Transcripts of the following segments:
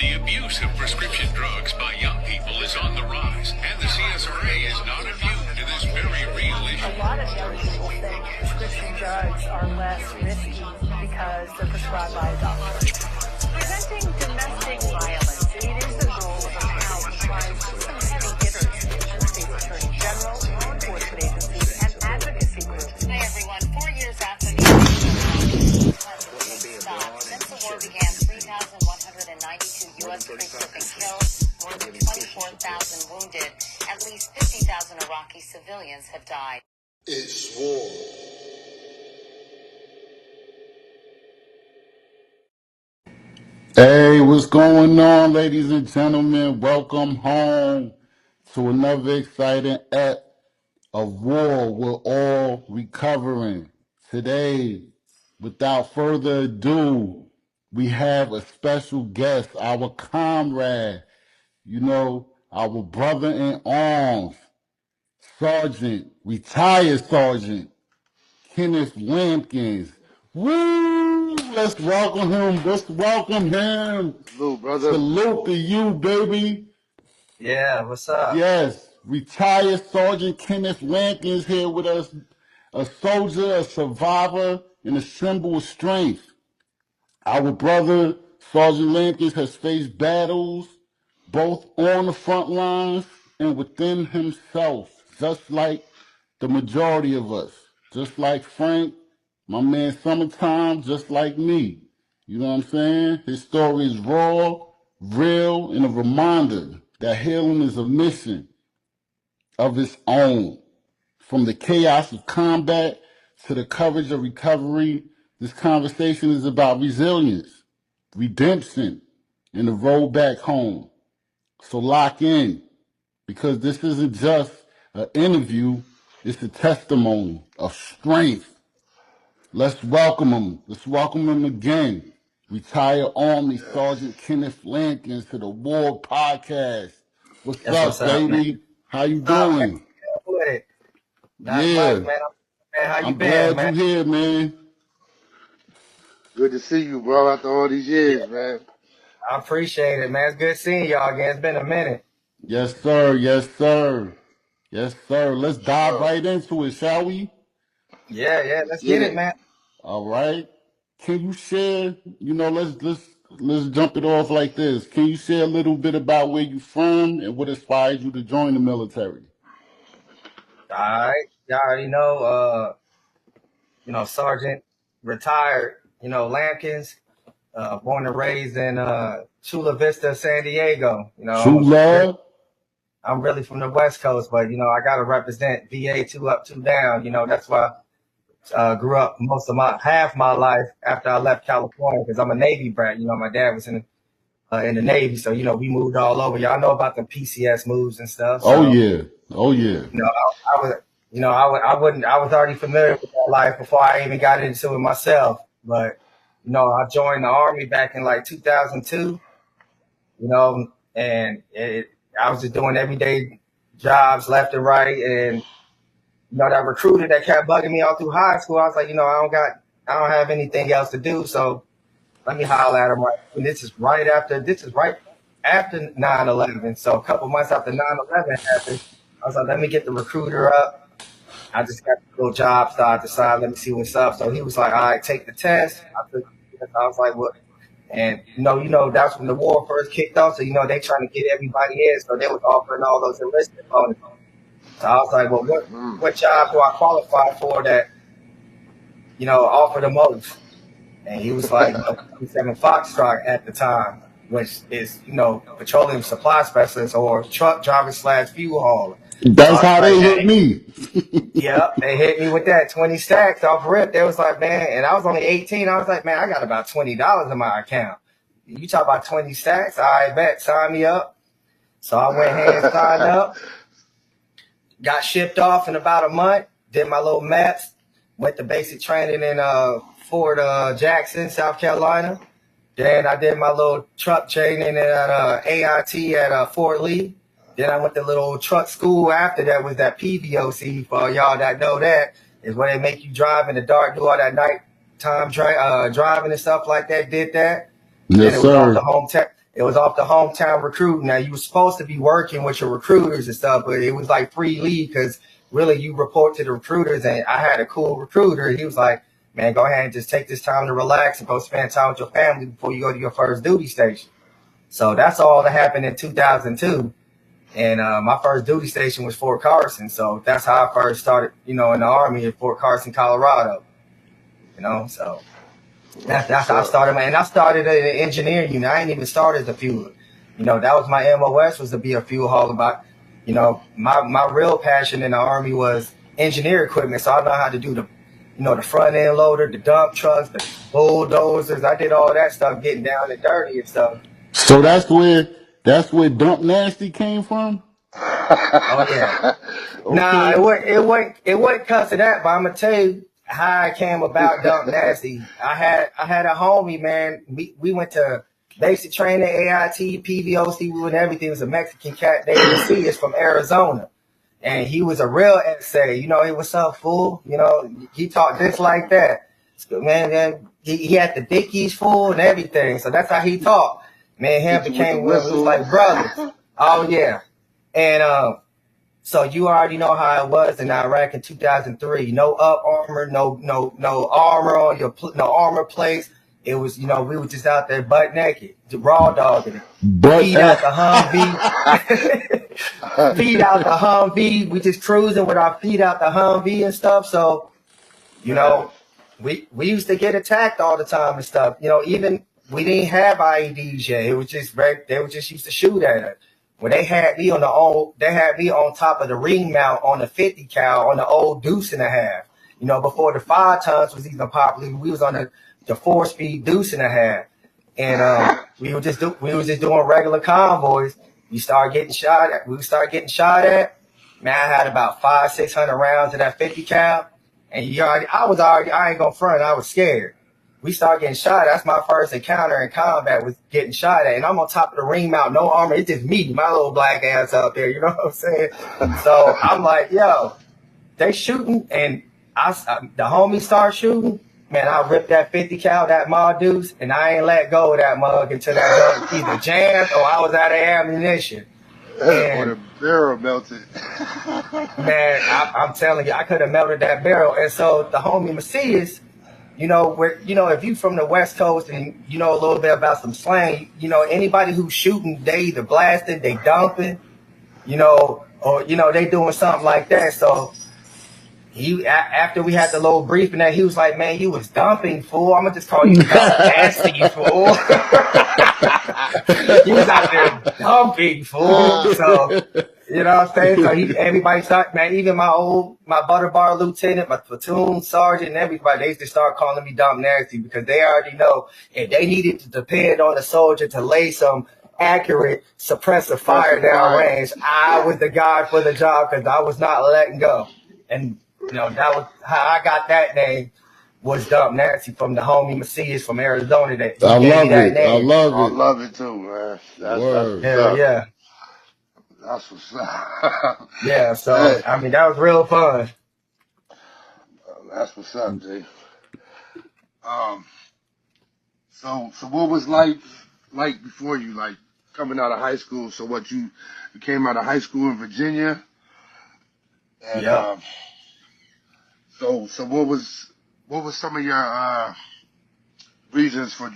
The abuse of prescription drugs by young people is on the rise, and the CSRA is not immune to this very real issue. A lot of young people think prescription drugs are less risky because they're prescribed by a doctor. Preventing domestic violence, it is the goal of a panel comprised of some heavy hitters, the state's attorney general, law enforcement agencies, and advocacy groups. Hey everyone, 4 years after the invasion has been stopped. Since the war began, 3,192 U.S. troops have been killed, more than 24,000 wounded. At least 50,000 Iraqi civilians have died. It's war. Hey, what's going on, ladies and gentlemen? Welcome home to another exciting ep of War. We're all recovering. Today, without further ado, we have a special guest, our comrade, our brother in arms, retired Sergeant Kenneth Lampkins. Woo! Let's welcome him. Salute, brother. Salute to you, baby. Yeah, what's up? Yes, retired Sergeant Kenneth Lampkins here with us, a soldier, a survivor, and a symbol of strength. Our brother, Sergeant Lampkins, has faced battles both on the front lines and within himself, just like the majority of us. Just like Frank, my man Summertime, just like me. You know what I'm saying? His story is raw, real, and a reminder that healing is a mission of its own. From the chaos of combat to the courage of recovery, this conversation is about resilience, redemption, and the road back home. So lock in, because this isn't just an interview, it's a testimony of strength. Let's welcome him again. Retired Army Sergeant Kenneth Lampkins to the W.A.R podcast. What's up, baby? Man? How you doing? With it. Not Yeah. much, man. How you I'm been, glad man? you here, man. Good to see you, bro, after all these years, man. I appreciate it, man. It's good seeing y'all again. It's been a minute. Yes, sir. Yes, sir. Yes, sir. Let's dive right into it, shall we? Yeah. Let's get it, man. All right. Can you share, let's jump it off like this. Can you share a little bit about where you're from and what inspired you to join the military? All right. Y'all already know, Sergeant, retired, Lampkins, born and raised in Chula Vista, San Diego. Chula? I'm really from the West Coast, but, I got to represent VA 2 up, 2 down. That's why grew up half my life after I left California, because I'm a Navy brat. My dad was in the Navy, so we moved all over. Y'all know about the PCS moves and stuff. So, Oh yeah. I was already familiar with that life before I even got into it myself. But I joined the Army back in like 2002. And I was just doing everyday jobs left and right, and that recruiter that kept bugging me all through high school, I was like, I don't have anything else to do, so let me holler at him. Right, and this is right after 9/11. So a couple months after 9/11 happened, I was like, let me get the recruiter up. I just got a little job started to sign. Let me see what's up. So he was like, all right, take the test. I took the test. I was like, what? And that's when the war first kicked off. So they trying to get everybody in. So they was offering all those enlistment bonuses. So I was like, well, what job do I qualify for that, offer the most? And he was like, 7 Foxtrot at the time, which is, petroleum supply specialist or truck driver / fuel hauler. That's how they hit me. Yep, they hit me with that 20 stacks off rip. They was like, man, and I was only 18. I was like, man, I got about $20 in my account. You talk about 20 stacks? I bet, sign me up. So I went ahead and signed up. Got shipped off in about a month. Did my little maps. Went to basic training in Fort Jackson, South Carolina. Then I did my little truck training at AIT at Fort Lee. Then I went to little truck school after that, was that PVOC. For y'all that know that, is where they make you drive in the dark, do all that nighttime driving and stuff like that. Did that. Yes, then it was sir. off to home tech. It was off the hometown recruit. Now, you were supposed to be working with your recruiters and stuff, but it was like free leave because really you report to the recruiters. And I had a cool recruiter. He was like, man, go ahead and just take this time to relax and go spend time with your family before you go to your first duty station. So that's all that happened in 2002. And my first duty station was Fort Carson. So that's how I first started, in the Army in Fort Carson, Colorado. So that's how I started. And I started in the engineering unit. I ain't even started as a fueler. That was my MOS, was to be a fuel hauler. But, my real passion in the Army was engineer equipment. So I know how to do the front end loader, the dump trucks, the bulldozers. I did all that stuff, getting down and dirty and stuff. So that's where Dump Nasty came from? Oh yeah. Okay. Nah, it wasn't because of that, but I'm gonna tell you how I came about Dump Nasty. I had a homie, man. We went to basic training, AIT, PVOC, we went everything. It was a Mexican cat. They didn't see us from Arizona. And he was a real essay. Hey, what's up, fool? He talked just like that. So, man, he had the dickies full and everything. So that's how he talked. Man, him became we was like brothers. Oh yeah. And so you already know how it was in Iraq in 2003. No up armor, no armor on no armor plates. It was, we were just out there butt naked, raw dogging it. Feet out the Humvee. Feet out the Humvee. We just cruising with our feet out the Humvee and stuff. So, we used to get attacked all the time and stuff. Even we didn't have IEDs yet. It was just they were just used to shoot at us. When they had me on top of the ring mount on the 50 cal on the old deuce and a half. Before the 5 tons was even popular, we was on the 4-speed deuce and a half. And we were just doing regular convoys. We started getting shot at. Man, I had about 500-600 rounds of that 50 cal. And I ain't gonna front, I was scared. We started getting shot at. That's my first encounter in combat, was getting shot at. And I'm on top of the ring mount, no armor. It's just me, my little black ass out there, you know what I'm saying? So I'm like, yo, they shooting, and the homies start shooting. Man, I ripped that 50 cal, that mod deuce, and I ain't let go of that mug until that gun either jammed or I was out of ammunition. Or the barrel melted. Man, I'm telling you, I could have melted that barrel. And so the homie Macias, if you from the West Coast and you know a little bit about some slang, anybody who's shooting, they either blasting, they dumping, or they doing something like that. So after we had the little briefing, that he was like, man, you was dumping, fool. I'm gonna just call you nasty, fool. He was out there dumping, fool. So you know what I'm saying? So everybody started, man, even my butter bar lieutenant, my platoon sergeant, and everybody, they just start calling me Dump Nasty, because they already know if they needed to depend on a soldier to lay some accurate suppressive fire down range, I was the guy for the job, because I was not letting go. And that was how I got that name, was Dump Nasty, from the homie Macias from Arizona. That I gave me that name. I love it too, man. Yeah. That's what's up. Yeah, so I mean, that was real fun. That's what's up, Jay. So what was like before you, like coming out of high school? So what, you came out of high school in Virginia, and Yeah. So what was some of your reasons for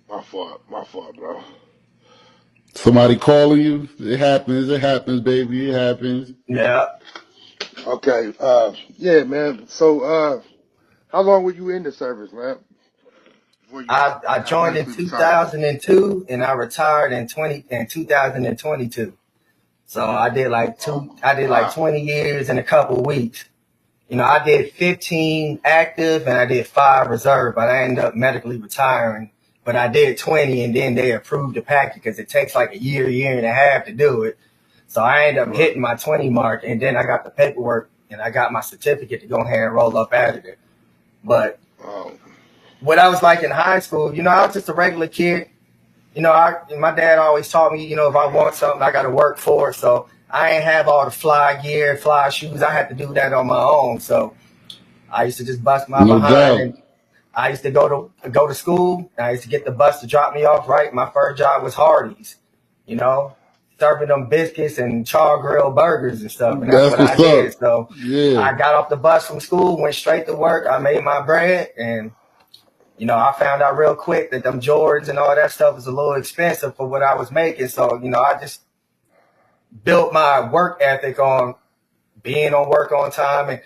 my fault, bro. Somebody calling you? It happens, baby. It happens. Yeah. Okay. Yeah, man. So how long were you in the service, man? I joined in 2002 and I retired in 2022. So I did like 20 years in a couple of weeks. I did 15 active and I did 5 reserve, but I ended up medically retiring. But I did 20, and then they approved the package, because it takes like a year and a half to do it. So I ended up hitting my 20 mark, and then I got the paperwork and I got my certificate to go ahead and roll up out of it. But what I was like in high school, I was just a regular kid. My dad always taught me, if I want something, I got to work for it. So I ain't have all the fly gear, fly shoes. I had to do that on my own. So I used to just bust my behind and I used to go to school. And I used to get the bus to drop me off. Right, my first job was Hardee's, you know, serving them biscuits and char grill burgers and stuff. And that's That's what I what's did. up. So Yeah. I got off the bus from school, went straight to work. I made my bread, and you know, I found out real quick that them Jordans and all that stuff was a little expensive for what I was making. So, you know, I just built my work ethic on being on work on time. And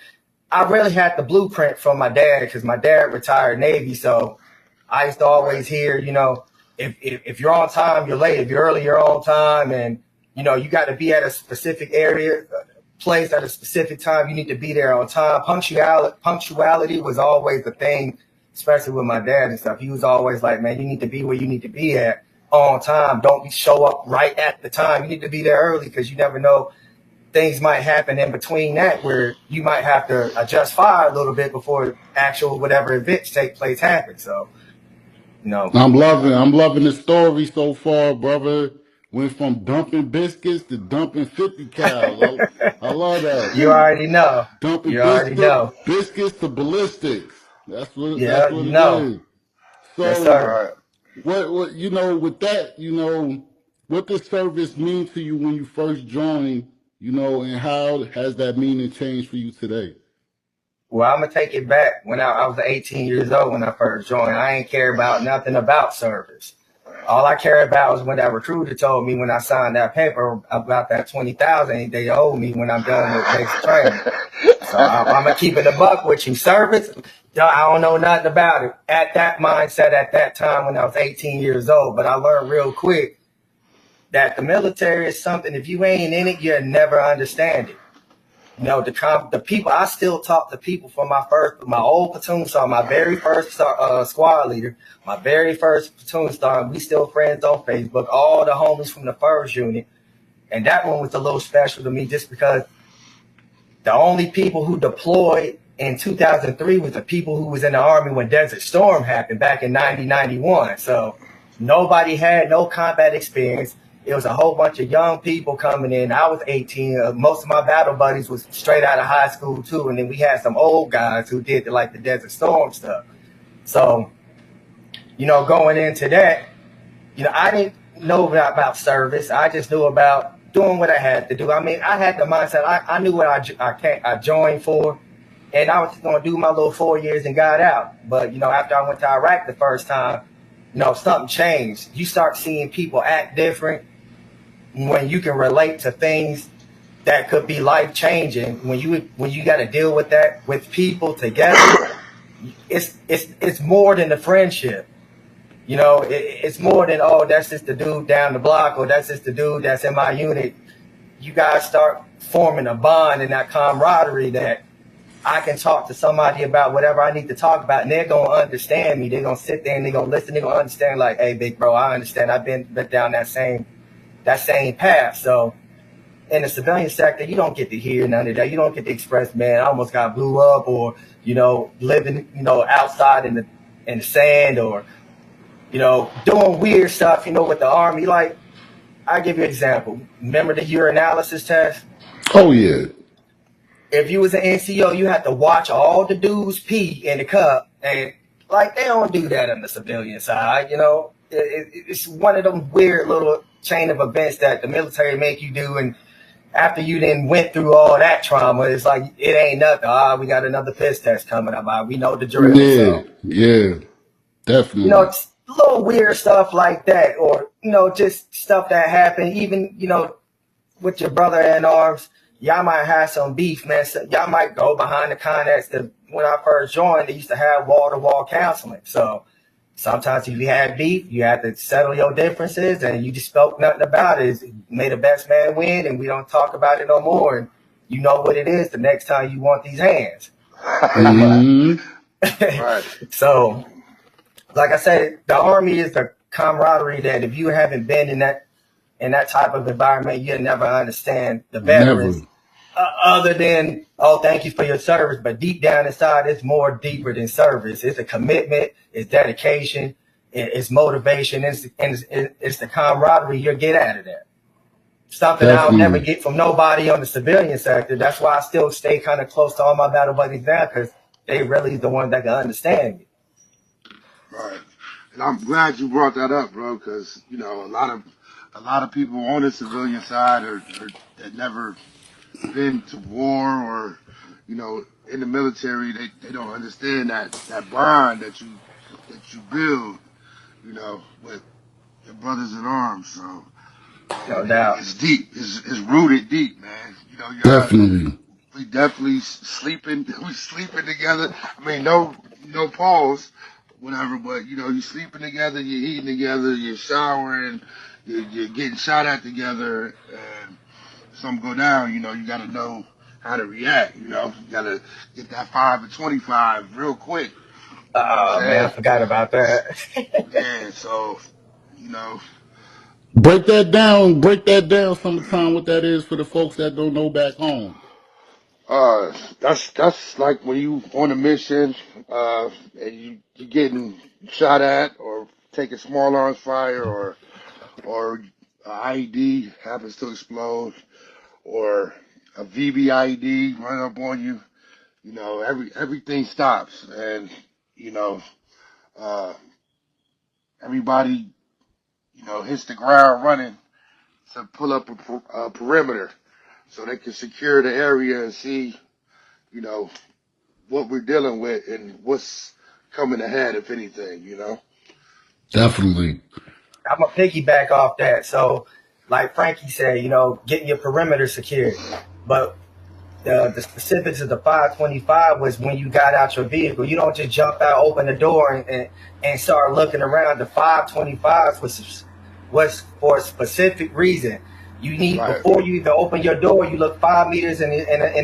I really had the blueprint from my dad, because my dad retired Navy. So I used to always hear, you know, if you're on time, you're late. If you're early, you're on time. And, you know, you got to be at a specific area, place at a specific time. You need to be there on time. Punctuality was always the thing, especially with my dad and stuff. He was always like, man, you need to be where you need to be at on time. Don't show up right at the time. You need to be there early, because you never know, things might happen in between that where you might have to adjust fire a little bit before actual whatever events take place happen. So, you know, I'm loving the story so far, brother. Went from dumping biscuits to dumping 50 cows. I love that. you already know. Dumping You already know. biscuits to ballistics. That's Yeah, what you it know. is. Yes, So sir. Right. what you know, with that, you know, what does service mean to you when you first joined, you know, and how has that meaning changed for you today? Well, I'm going to take it back. When I was 18 years old when I first joined, I ain't care about nothing about service. All I care about was when that recruiter told me when I signed that paper about that 20,000 they owe me when I'm done with basic training. So I'm gonna keep it a buck with you. Service, I don't know nothing about it. At that mindset, at that time when I was 18 years old, but I learned real quick that the military is something. If you ain't in it, you'll never understand it. You know, the people. I still talk to people from my old platoon sergeant, my very first squad leader, my very first platoon sergeant. We still friends on Facebook. All the homies from the first unit, and that one was a little special to me just because the only people who deployed in 2003 was the people who was in the Army when Desert Storm happened back in 1991. So nobody had no combat experience. It was a whole bunch of young people coming in. I was 18. Most of my battle buddies was straight out of high school too. And then we had some old guys who did the Desert Storm stuff. So, you know, going into that, you know, I didn't know about service. I just knew about doing what I had to do. I mean, I had the mindset. I knew what I joined for, and I was just going to do my little 4 years and got out. But, you know, after I went to Iraq the first time, you know, something changed. You start seeing people act different when you can relate to things that could be life changing. When you got to deal with that with people together, it's more than a friendship. You know, it's more than, oh, that's just the dude down the block, or that's just the dude that's in my unit. You guys start forming a bond and that camaraderie that I can talk to somebody about whatever I need to talk about, and they're going to understand me. They're going to sit there and they're going to listen. They're going to understand, like, hey, big bro, I understand. I've been down that same path. So in the civilian sector, you don't get to hear none of that. You don't get to express, man, I almost got blew up, or, you know, living, you know, outside in the sand, or, you know, doing weird stuff, you know, with the Army. Like, I'll give you an example. Remember the urinalysis test? Oh yeah. If you was an NCO, you had to watch all the dudes pee in the cup. And, like, they don't do that on the civilian side, you know. It's one of them weird little chain of events that the military make you do. And after you then went through all that trauma, it's like, it ain't nothing. We got another piss test coming up. We know the drill. Yeah, So, yeah, you know, definitely. it's little weird stuff like that, or, you know, just stuff that happened, even, you know, with your brother in arms, y'all might have some beef, man. So y'all might go behind the context that when I first joined, they used to have wall-to-wall counseling. So sometimes if you had beef, you had to settle your differences, and you just spoke nothing about it. May the best man win, and we don't talk about it no more. And you know what it is the next time you want these hands, pretty much. Right. So, like I said, the Army is the camaraderie that if you haven't been in that type of environment, you'll never understand the veterans. Never. Other than, oh, thank you for your service, but deep down inside, it's more deeper than service. It's a commitment, it's dedication, it's motivation, it's the camaraderie you'll get out of that. Something I'll never Definitely. get from nobody on the civilian sector. That's why I still stay kind of close to all my battle buddies now, because they really the ones that can understand me. Right. And I'm glad you brought that up, bro, because you know a lot of people on the civilian side are that never been to war or you know in the military. They don't understand that bond that you build, you know, with your brothers in arms. So No doubt. it's deep. It's rooted deep, man. You know, Definitely. we definitely sleeping. We sleeping together. I mean, no pause, whatever. But you know, you sleeping together, you're eating together, you're showering, you're getting shot at together, and something go down. You know, you got to know how to react. You know, you got to get that 5 and 25 real quick. You know what I'm Oh man, I saying? forgot about that. Yeah. So you know, Break that down sometime what that is for the folks that don't know back home. that's like when you on a mission, and you getting shot at or taking small arms fire or a IED happens to explode or a VBIED run up on you. You know, everything stops and you know, uh, everybody you know hits the ground running to pull up a perimeter so they can secure the area and see you know what we're dealing with and what's coming ahead, if anything, you know? Definitely. I'm gonna piggyback off that. So, like Frankie said, you know, getting your perimeter secured. But the specifics of the 525 was when you got out your vehicle. You don't just jump out, open the door, and start looking around. The 525 was for a specific reason. You need Right, before you even open your door, you look 5 meters in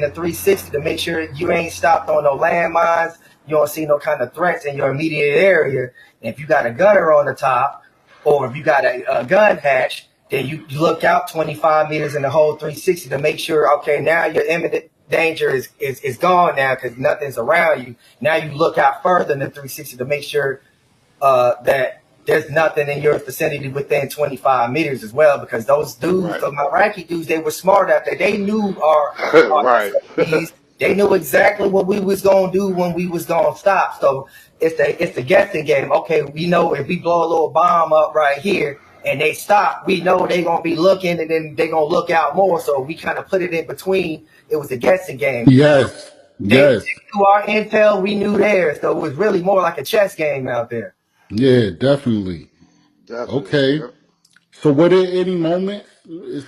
a 360 to make sure you ain't stopped on no landmines. You don't see no kind of threats in your immediate area. And if you got a gunner on the top, or if you got a gun hatch, then you look out 25 meters in the whole 360 to make sure, okay, now your imminent danger is gone now because nothing's around you. Now you look out further in the 360 to make sure that there's nothing in your vicinity within 25 meters as well, because those dudes, right, the Iraqi dudes, they were smart out there. They knew our right, SOPs. They knew exactly what we was gonna do when we was gonna stop. So it's the guessing game. Okay, we know if we blow a little bomb up right here and they stop, we know they gonna be looking and then they gonna look out more. So we kind of put it in between. It was a guessing game. Yes. They Yes. knew our intel, we knew theirs. So it was really more like a chess game out there. Yeah, definitely. definitely. Okay. Yep. So were there any moments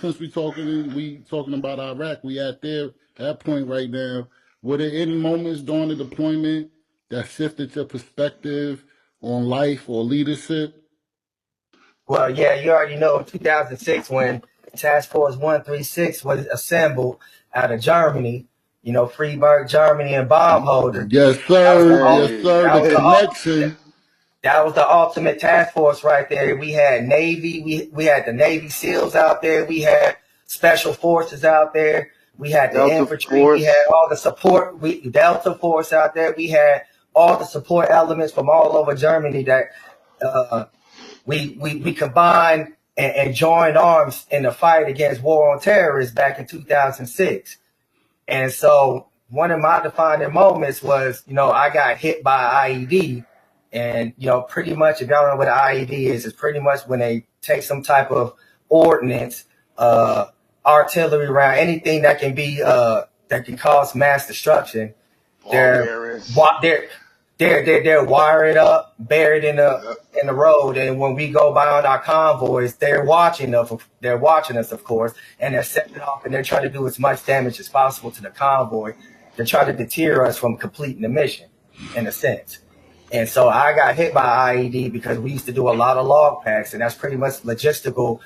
since we talking about Iraq, we at that point right now. Were there any moments during the deployment that shifted your perspective on life or leadership? Well, yeah, you already know in 2006 when Task Force 136 was assembled out of Germany, you know, Freiburg, Germany, and bomb holder. Yes, That was the sir. Yes, ul- sir. that The was the Yeah. connection. that was the ultimate task force right there. We had Navy, we had the Navy SEALs out there, we had Special Forces out there, we had the Delta infantry, we had Force. all the support, Delta Force out there, we had all the support elements from all over Germany that uh, we combined and joined arms in the fight against war on terrorists back in 2006. And so one of my defining moments was, you know, I got hit by IED. And, you know, pretty much, if y'all don't know what an IED is, it's pretty much when they take some type of ordnance, uh, artillery round, anything that can be, that can cause mass destruction. Ball They're, bearings. they're, they're wired up, buried Yep. in the road, and when we go by on our convoys, they're watching us. They're watching us, of course, and they're setting off, and they're trying to do as much damage as possible to the convoy. They're trying to deter us from completing the mission, in a sense. And so I got hit by IED because we used to do a lot of log packs, and that's pretty much logistical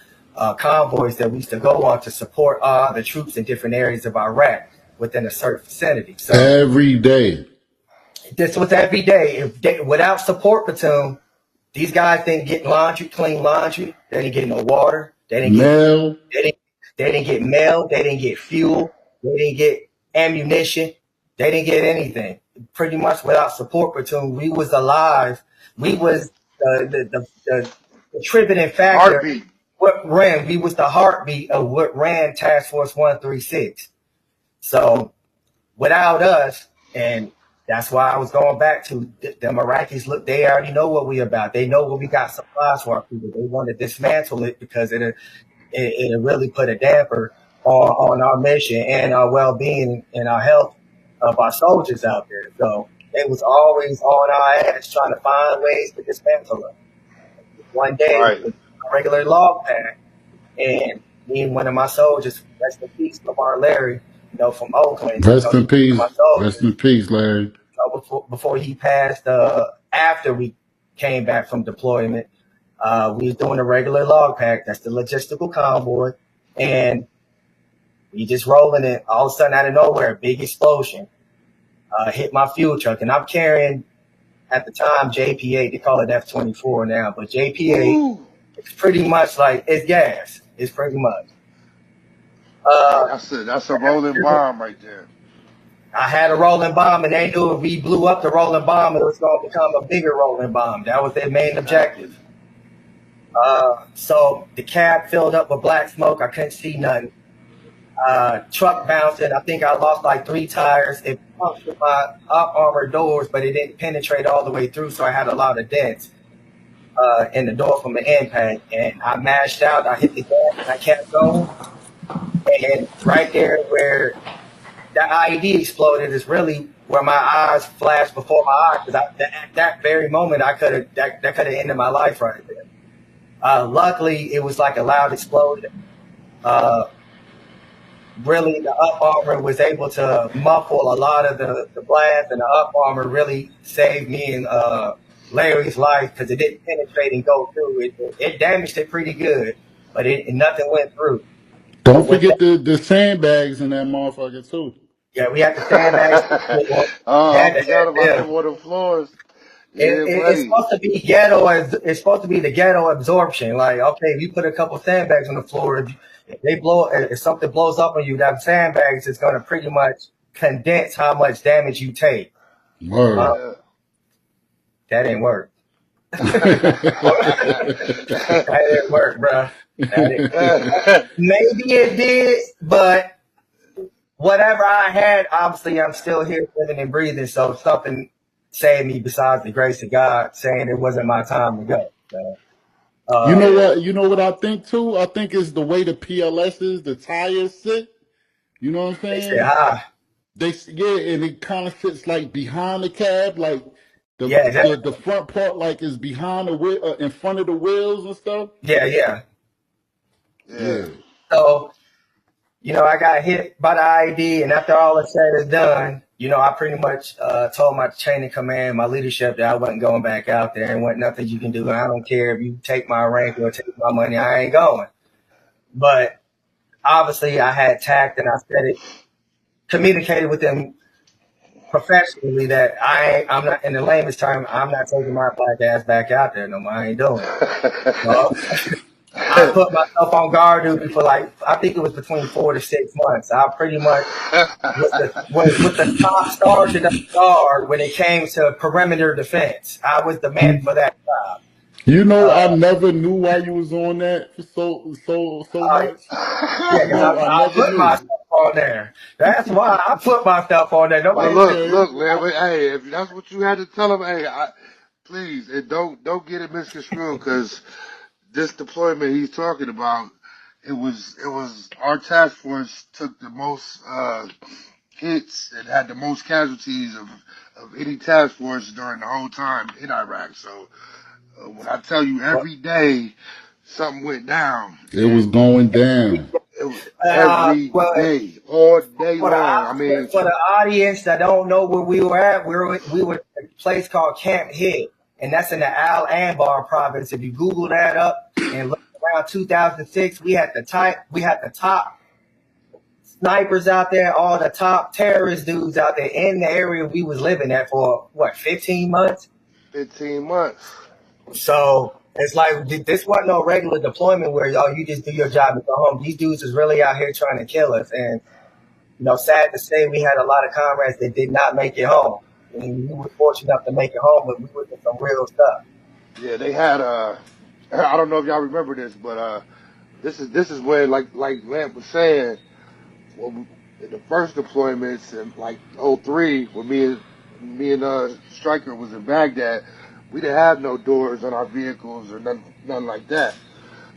convoys that we used to go on to support the troops in different areas of Iraq within a certain vicinity. So Every day. this was every day. Without support platoon, these guys didn't get laundry, clean laundry. They didn't get no water. Mail. They didn't, they didn't get mail. They didn't get fuel. They didn't get ammunition. They didn't get anything. Pretty much without support platoon, we was alive. We was the contributing factor. Heartbeat. What ran? We was the heartbeat of what ran Task Force 136. So without us, and That's why I was going back to the Iraqis. Look, they already know what we about. They know what we got supplies for our people. They want to dismantle it because it really put a damper on our mission and our well-being and our health of our soldiers out there. So they was always on our ass trying to find ways to dismantle it. One day, Right. it was a regular log pack, and me and one of my soldiers, rest in peace, Lamar Larry, from Oakland, Rest in one of peace. my Rest soldiers, in peace, Larry. before he passed, after we came back from deployment, we was doing a regular log pack. That's the logistical convoy, and we just rolling it. All of a sudden, out of nowhere, a big explosion hit my fuel truck, and I'm carrying at the time JP8. They call it F-24 now, but JP8. Ooh. It's pretty much like it's gas. It's pretty much. Yeah, that's a rolling bomb right there. I had a rolling bomb, and they knew if we blew up the rolling bomb, it was going to become a bigger rolling bomb. That was their main objective. So the cab filled up with black smoke. I couldn't see nothing. Truck bouncing. I think I lost like 3 tires. It punctured my up armor doors, but it didn't penetrate all the way through, so I had a lot of dents in the door from the impact. And I mashed out. I hit the gas, and I kept going. And right there where the IED exploded is really where my eyes flashed before my eyes. Because at that very moment, that could have ended my life right there. Luckily, it was like a loud explosion. Really, the up armor was able to muffle a lot of the blast, and the up armor really saved me and Larry's life because it didn't penetrate and go through. It damaged it pretty good, but nothing went through. Don't forget the sandbags in that motherfucker too. Yeah, we had the sandbags. Oh, I Had to forgot about yeah. them on the floors. Yeah, It's buddy. supposed to be ghetto. It's supposed to be the ghetto absorption. Like, okay, if you put a couple sandbags on the floor, if something blows up on you, that sandbags is going to pretty much condense how much damage you take. Word. Yeah. That didn't work. That didn't work, bro. Maybe it did, but whatever I had, obviously, I'm still here, living and breathing. So something saved me besides the grace of God, saying it wasn't my time to go. So, You know what? You know what I think too? I think it's the way the PLSs, the tires sit. You know what I'm they saying? said, And it kind of sits like behind the cab, like yeah, the front part like is behind the wheel, in front of the wheels and stuff. yeah. Yeah. So, I got hit by the ID, and after all is said and done, I pretty much told my chain of command, my leadership, that I wasn't going back out there, and wasn't nothing you can do. I don't care if you take my rank or take my money, I ain't going. But obviously, I had tact, and I said it, communicated with them professionally that I'm not, in the lamest term, I'm not taking my black ass back out there no more. I ain't doing it. So, I put myself on guard duty for I think it was between 4 to 6 months. I pretty much was the top sergeant of the guard when it came to perimeter defense. I was the man for that job. I never knew why you was on that for so much. Yeah, because I Never put knew. myself on there. That's why I put myself on there. Well, Nobody. look, man. Hey, if that's what you had to tell them, hey, please, and don't get it misconstrued, because this deployment he's talking about, it was our task force took the most hits and had the most casualties of any task force during the whole time in Iraq. So when I tell you every day something went down, It was going down. it was every day, all day long. I mean, For the audience that don't know where we were at, we were at a place called Camp Hitt, and that's in the Al Anbar province. If you Google that up and look around 2006, we had the top snipers out there, all the top terrorist dudes out there in the area we was living at for 15 months. 15 months. So it's like this wasn't no regular deployment where you just do your job and go home. These dudes is really out here trying to kill us, and sad to say, we had a lot of comrades that did not make it home. And we were fortunate enough to make it home, but we were doing some real stuff. Yeah, they had I don't know if y'all remember this, but this is when like Lamp was saying, well, in the first deployments in like '03, when me me and Stryker was in Baghdad. We didn't have no doors on our vehicles or nothing like that.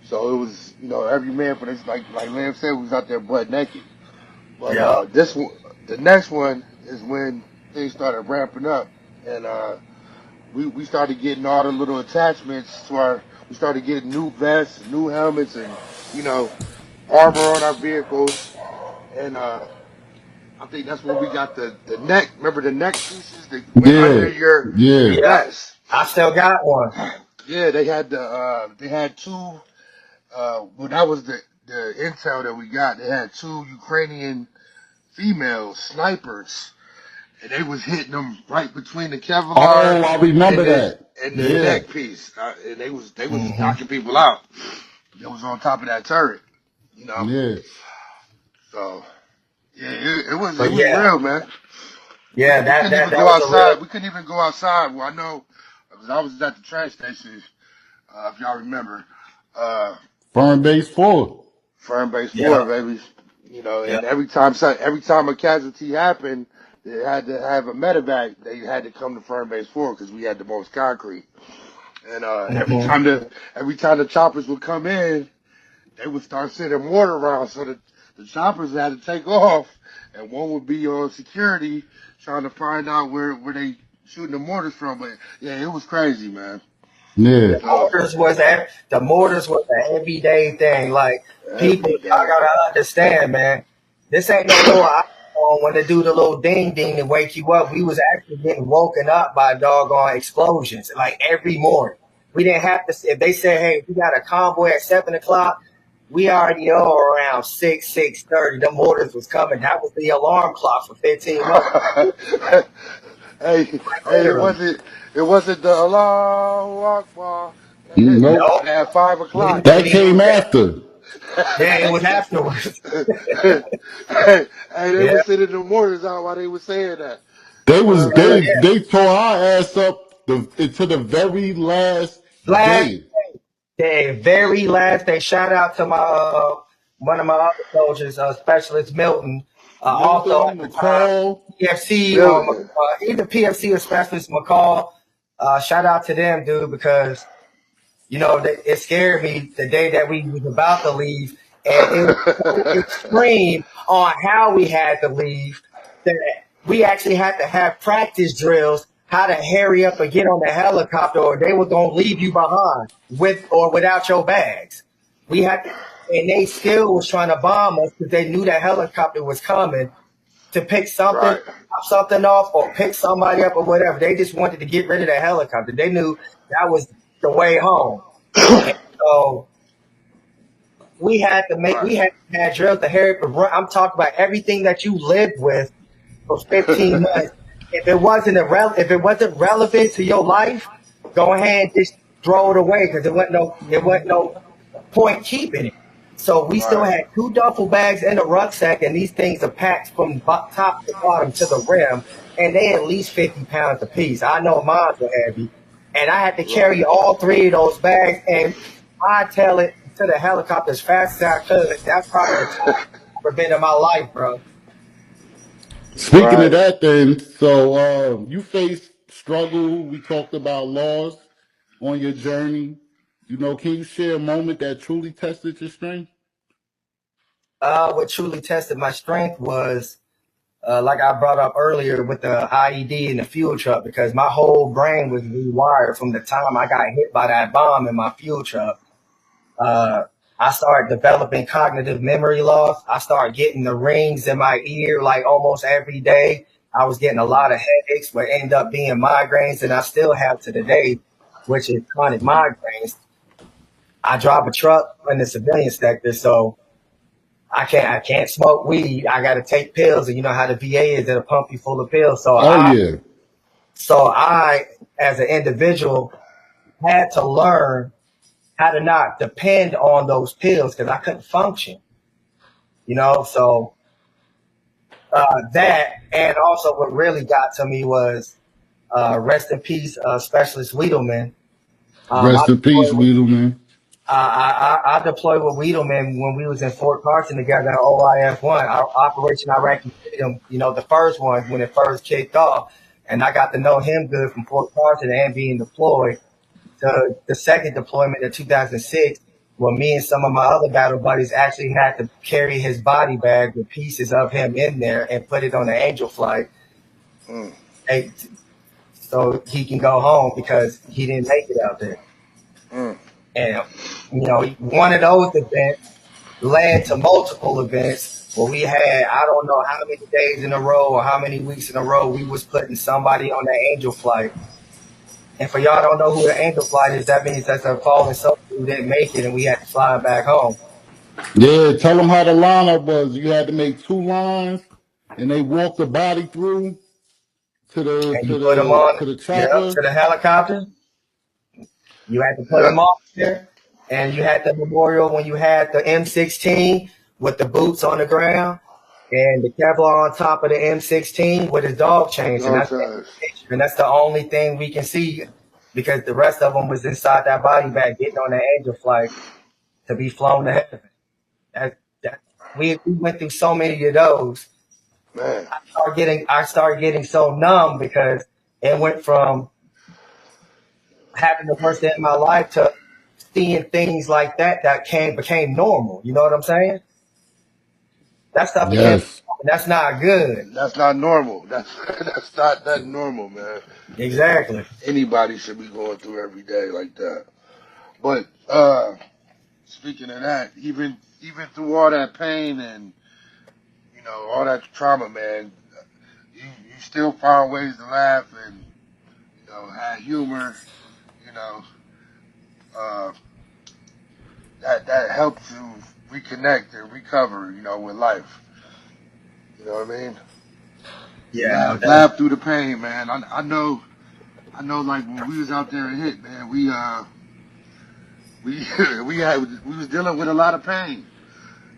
So it was, every man for this, like Lamb said, was out there butt naked. But Yeah. this one, the next one is when things started ramping up, and we started getting all the little attachments to our. We started getting new vests, new helmets, and you know armor on our vehicles. And I think that's when we got the neck. Remember the neck pieces that went under Yeah, your yeah. Yeah. vest. I still got one. Yeah, they had two. Well, that was the intel that we got. They had two Ukrainian female snipers, and they was hitting them right between the Kevlar Oh, I remember and that. the Yeah, neck piece, and they was Hmm. knocking people out. They was on top of that turret, you know. yeah. So yeah, it But was yeah, real, man. yeah, We couldn't even that go was a real. outside. We couldn't even go outside. Well, I know because I was at the train station. If y'all remember, uh, Firm base forward. firm base Yeah, four, baby. yeah. And every time a casualty happened, they had to have a medevac. They had to come to firm base four because we had the most concrete. And Hmm. every time the choppers would come in, they would start sending mortar around. So the choppers had to take off, and one would be on security trying to find out where they shooting the mortars from. But yeah, it was crazy, man. Yeah. So The mortars was an everyday thing. Like people, every y'all day, gotta understand, man. This ain't no little iPhone when they do the little ding ding to wake you up. We was actually getting woken up by doggone explosions like every morning. We didn't have to. If they said, "Hey, we got a convoy at 7 o'clock," we already know around 6:30. The mortars was coming. That was the alarm clock for 15 months. hey, hey, Literally, it wasn't the Allahu Akbar Nope. no, at 5 o'clock. we That didn't came do that. after. Yeah, it was afterwards. Hey, they Yeah. was sending the mortars out while they were saying that. They You know was what I'm saying? they tore our ass up to the very last Last day. day, very last day. Shout out to my one of my other soldiers, Specialist Milton. Also Milton, at the time, McCall. PFC or Milton. either PFC or Specialist McCall. Shout out to them, dude, because it scared me the day that we was about to leave, and it was so extreme on how we had to leave that we actually had to have practice drills how to hurry up and get on the helicopter, or they were gonna leave you behind with or without your bags. We had to, and they still was trying to bomb us because they knew that helicopter was coming to pick something, Right. drop something off, or pick somebody up or whatever. They just wanted to get rid of the helicopter. They knew that was the way home. And so Right. we had to have drills to hurry up and run. I'm talking about everything that you lived with for 15 months. If it wasn't relevant to your life, go ahead and just throw it away because it wasn't no point keeping it. So we still Right. had two duffel bags in the rucksack, and these things are packed from top to bottom to the rim, and they at least 50 pounds apiece. I know mine were heavy, and I had to Right. carry all three of those bags, and I tell it to the helicopter as fast as I could. That's probably the time I've ever been in my life, bro. Speaking of Right. that, then, so you faced struggle. We talked about loss on your journey. Can you share a moment that truly tested your strength? What truly tested my strength was, like I brought up earlier with the IED and the fuel truck, because my whole brain was rewired from the time I got hit by that bomb in my fuel truck. Uh, I started developing cognitive memory loss. I started getting the rings in my ear like almost every day. I was getting a lot of headaches, what ended up being migraines, and I still have to today, which is chronic migraines. I drive a truck in the civilian sector, so I can't smoke weed. I got to take pills, and you know how the VA is; it'll pump you full of pills. Oh yeah, As an individual, had to learn how to not depend on those pills because I couldn't function. So that, and also what really got to me was rest in peace, Specialist Wiedelman. I rest in peace, deployed with Wiedelman. I deployed with Wiedelman when we was in Fort Carson together at OIF-1, our Operation Iraqi Freedom. The first one when it first kicked off, and I got to know him good from Fort Carson and being deployed to the second deployment in 2006, where me and some of my other battle buddies actually had to carry his body bag with pieces of him in there and put it on the Angel flight, Mm. so he can go home because he didn't make it out there. Mm. And one of those events led to multiple events where we had, I don't know how many days in a row or how many weeks in a row we was putting somebody on the Angel flight. And for y'all don't know who the Angel flight is, that means that's a fallen soldier who didn't make it and we had to fly him back home. Yeah, tell them how the lineup was. You had to make 2 lines, and they walked the body through to And you put them on, the to chopper. the helicopter. You had to put Yeah. them on there. And you had the memorial when you had the M16 with the boots on the ground and the Kevlar on top of the M16 with his dog chains. And that's the only thing we can see, because the rest of them was inside that body bag getting on the Angel flight to be flown to heaven. We went through so many of those. Man. I started getting so numb because it went from having the worst day of my life to seeing things like that became normal. You know what I'm saying? That stuff became Yes. normal. That's not good. That's not normal. That's not that normal, man. Exactly. Anybody should be going through every day like that. But speaking of that, even through all that pain and all that trauma, man, you still found ways to laugh and had humor. Uh, that helps you reconnect and recover. With life. You know what I mean? Yeah. Laugh through the pain, man. I know. Like when we was out there and hit, man, we was dealing with a lot of pain.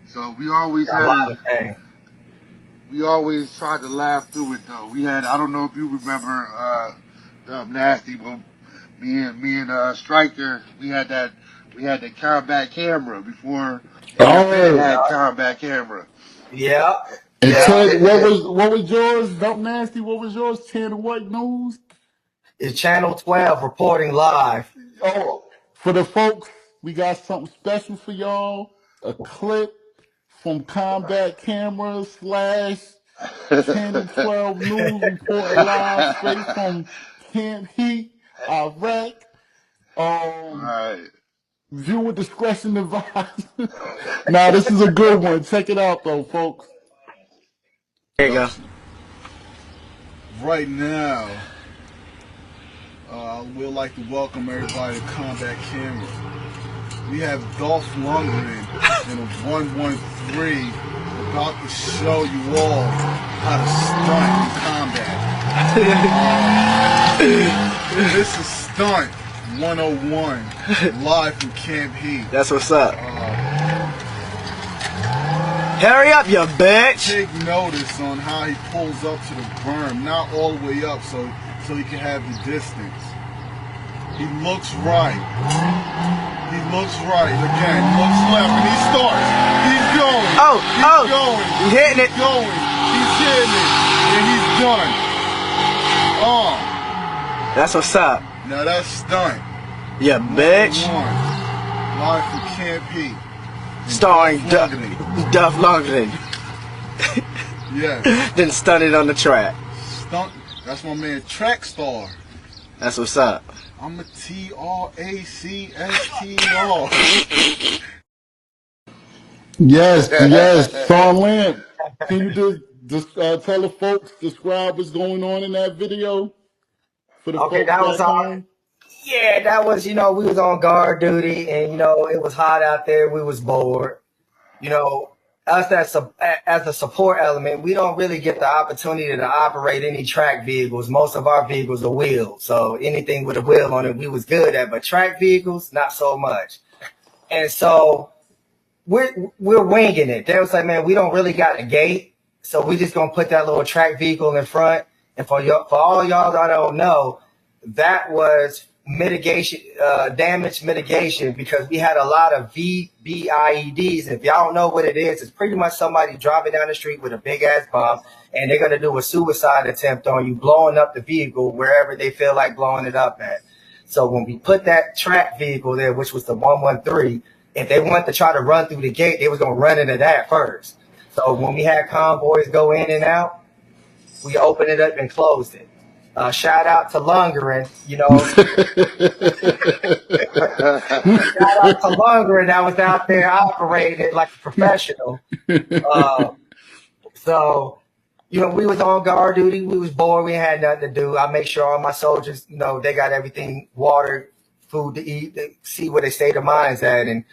So we always A lot of pain. We always tried to laugh through it though. We had, I don't know if you remember the Nasty, but me and Striker, we had the combat camera before NFL had combat camera. Yeah. And Ted, what was yours? Dump Nasty, what was yours? Channel what news? It's Channel 12 reporting live. Oh, for the folks, we got something special for y'all. A clip from Combat Camera / Channel 12 News reporting live straight from Camp Heat, Iraq. Right. Viewer discretion advised. Nah, this is a good one. Check it out though, folks. There you go. Right now, we'd like to welcome everybody to Combat Camera. We have Dolph Lundgren in a 113 about to show you all how to stunt in combat. This is Stunt 101, live from Camp Heat. That's what's up. Hurry up, you bitch! Take notice on how he pulls up to the berm, not all the way up, so he can have the distance. He looks right. He looks right. Again, looks left, and he starts. He's going. He's going. He's hitting it. He's going. He's hitting it. And he's done. That's what's up. Now that's Stunt. You bitch. Live from Camp Heat. Starring Duff Lundgren. Yeah. Then stunted on the track. Stunt. That's my man, Track Star. That's what's up. I'm a TRACSTR. Yes. Sean Lamp, can you just tell the folks, describe what's going on in that video for the folks that was back home? Yeah, that was, we was on guard duty and, it was hot out there. We was bored. Us as a support element, we don't really get the opportunity to operate any track vehicles. Most of our vehicles are wheeled. So anything with a wheel on it, we was good at. But track vehicles, not so much. And so we're winging it. They was like, man, we don't really got a gate. So we just going to put that little track vehicle in front. And for all y'all that don't know, that was mitigation, damage mitigation, because we had a lot of VBIEDs. If y'all don't know what it is, it's pretty much somebody driving down the street with a big ass bomb, and they're gonna do a suicide attempt on you, blowing up the vehicle wherever they feel like blowing it up at. So when we put that track vehicle there, which was the 113, if they wanted to try to run through the gate, they was gonna run into that first. So when we had convoys go in and out, we opened it up and closed it. Shout out to Lundgren, shout out to Lundgren that was out there operating it like a professional. So, we was on guard duty. We was bored. We had nothing to do. I make sure all my soldiers, they got everything, water, food to eat, to see where their state of mind's at. And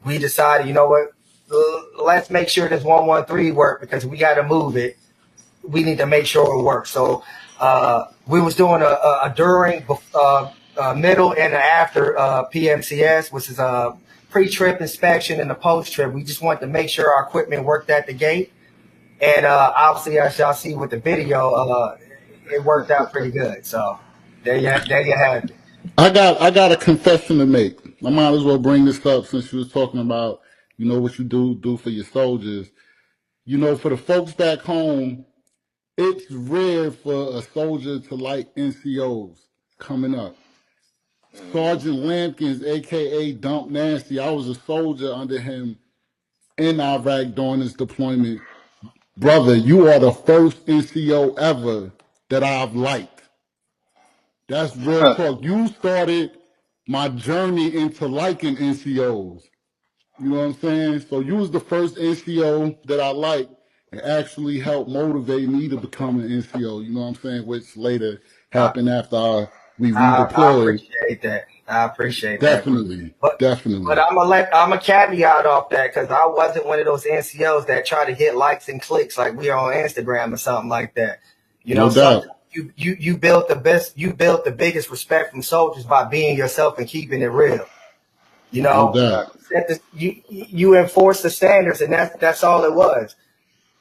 we decided, you know what, let's make sure this 113 work, because we got to move it. We need to make sure it works. So we was doing a during, middle, and an after PMCS, which is a pre-trip inspection and a post-trip. We just wanted to make sure our equipment worked at the gate. And obviously, as y'all see with the video, it worked out pretty good. So there you have it. I got a confession to make. I might as well bring this up since you was talking about, what you do for your soldiers. For the folks back home, it's rare for a soldier to like NCOs coming up. Sergeant Lampkins, a.k.a. Dump Nasty, I was a soldier under him in Iraq during his deployment. Brother, you are the first NCO ever that I've liked. That's real talk. You started my journey into liking NCOs. You know what I'm saying? So you was the first NCO that I liked and actually helped motivate me to become an NCO. You know what I'm saying? Which later happened after we redeployed. I appreciate that. I appreciate Definitely. that. Definitely. But I'm a caveat off that, because I wasn't one of those NCOs that try to hit likes and clicks like we are on Instagram or something like that. No doubt. You built the biggest respect from soldiers by being yourself and keeping it real. No doubt. You enforce the standards, and that's all it was.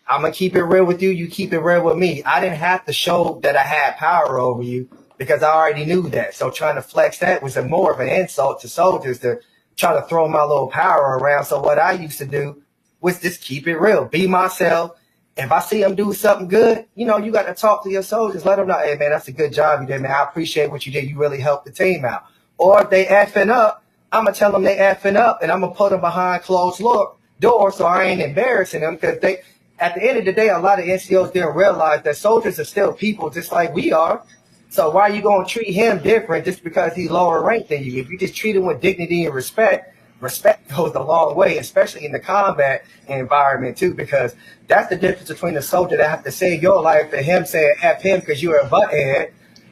I'm gonna keep it real with you. You keep it real with me. I didn't have to show that I had power over you, because I already knew that. So trying to flex that was more of an insult to soldiers, to try to throw my little power around. So what I used to do was just keep it real, be myself. If I see them do something good, you got to talk to your soldiers, let them know, hey man, that's a good job you did, man. I appreciate what you did. You really helped the team out. Or if they effing up, I'm gonna tell them they effing up, and I'm gonna put them behind closed doors so I ain't embarrassing them, because at the end of the day, a lot of NCOs didn't realize that soldiers are still people just like we are. So why are you going to treat him different just because he's lower ranked than you? If you just treat him with dignity and respect goes a long way, especially in the combat environment too, because that's the difference between the soldier that have to save your life and him saying F him because you're a butthead.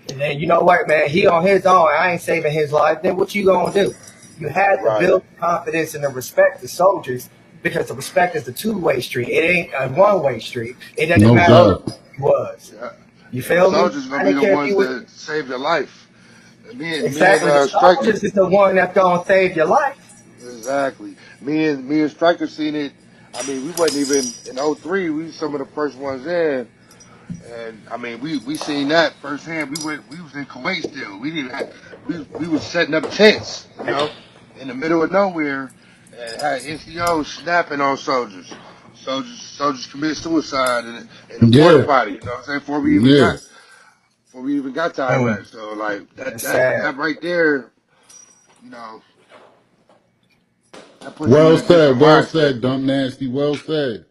And then, you know what, man, he on his own, I ain't saving his life. Then what you going to do? You had to build confidence and the respect to soldiers, because the respect is a two-way street. It ain't a one-way street. It doesn't matter who it was. Yeah. You feel me? Soldiers gonna be the ones that save your life. Exactly. The soldiers is the one that's gonna save your life. Exactly. Me and Stryker seen it. I mean, we wasn't even in 03. We was some of the first ones in, and I mean, we seen that firsthand. We was in Kuwait still. We was setting up tents, in the middle of nowhere, and had NCOs snapping on soldiers. Soldiers commit suicide in the porta potty. You know what I'm saying? Before we even got to Iraq. So like that right there, that puts you in a different mindset. Dump Nasty. Well said.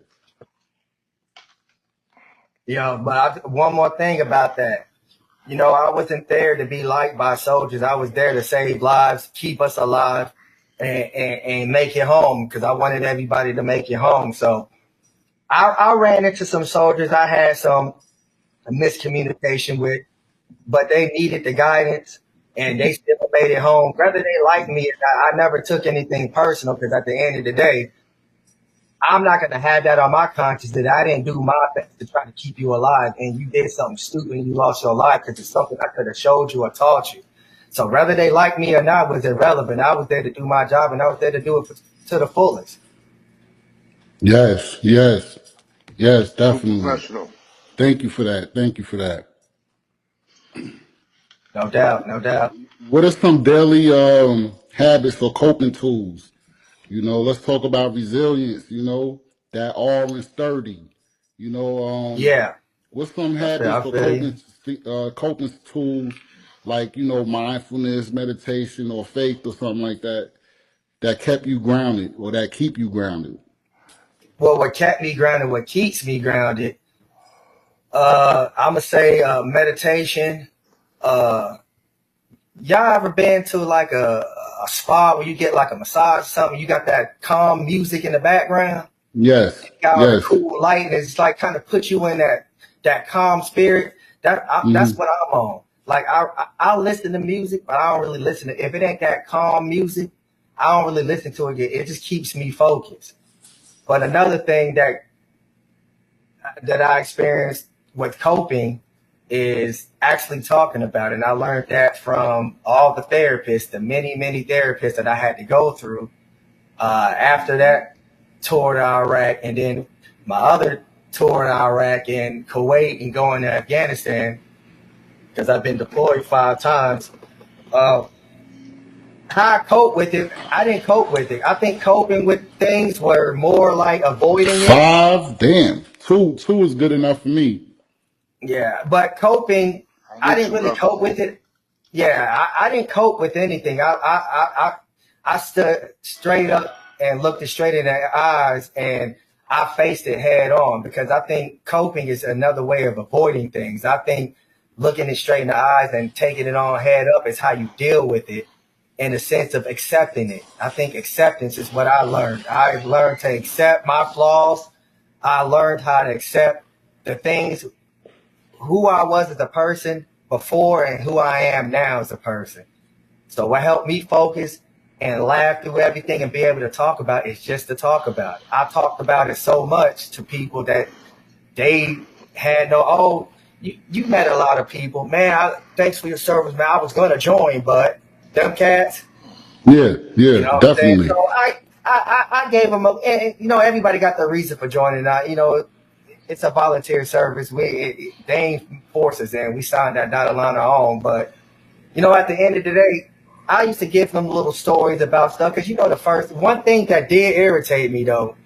Yeah, but one more thing about that. I wasn't there to be liked by soldiers. I was there to save lives, keep us alive, and make it home, because I wanted everybody to make it home. So I ran into some soldiers I had some miscommunication with, but they needed the guidance, and they still made it home. Whether they liked me or not, I never took anything personal, because at the end of the day, I'm not going to have that on my conscience that I didn't do my best to try to keep you alive, and you did something stupid and you lost your life because it's something I could have showed you or taught you. So whether they like me or not was irrelevant. I was there to do my job, and I was there to do it to the fullest. Yes, definitely. Professional. Thank you for that. No doubt, no doubt. What are some daily habits or coping tools? Let's talk about resilience. That R and sturdy. You know, Yeah, what's some I habits or feel you. coping tools like mindfulness, meditation, or faith or something like that that kept you grounded or that keep you grounded? Well, what kept me grounded, what keeps me grounded, I'm gonna say meditation. Uh, y'all ever been to like a spa where you get like a massage or something? You got that calm music in the background. Yes, Got all the yes. cool light, and it's like kind of put you in that calm spirit. That's Hmm. what I'm on. Like I listen to music, but I don't really listen to if it ain't that calm music. I don't really listen to it. It just keeps me focused. But another thing that I experienced with coping is actually talking about it. And I learned that from all the therapists, the many therapists that I had to go through. After that tour to Iraq, and then my other tour in Iraq and Kuwait and going to Afghanistan, because I've been deployed 5 times. Uh, how I cope with it, I didn't cope with it. I think coping with things were more like avoiding it. Five, damn. Two is good enough for me. Yeah, but coping, I I did didn't too really rough for cope me. with it. Yeah, I didn't cope with anything. I stood straight up and looked it straight in the eyes, and I faced it head on, because I think coping is another way of avoiding things. I think looking it straight in the eyes and taking it on head up is how you deal with it, in the sense of accepting it. I think acceptance is what I learned. I learned to accept my flaws. I learned how to accept the things, who I was as a person before and who I am now as a person. So what helped me focus and laugh through everything and be able to talk about it is just to talk about it. I talked about it so much to people that they had no, oh, you met a lot of people. Man, thanks for your service, man. I was going to join, but them cats, Yeah, you yeah, know what I'm saying? definitely. So I gave them everybody got their reason for joining. It's a volunteer service. They ain't force us in. We signed that dotted line on our own. But at the end of the day, I used to give them little stories about stuff, because the first one thing that did irritate me though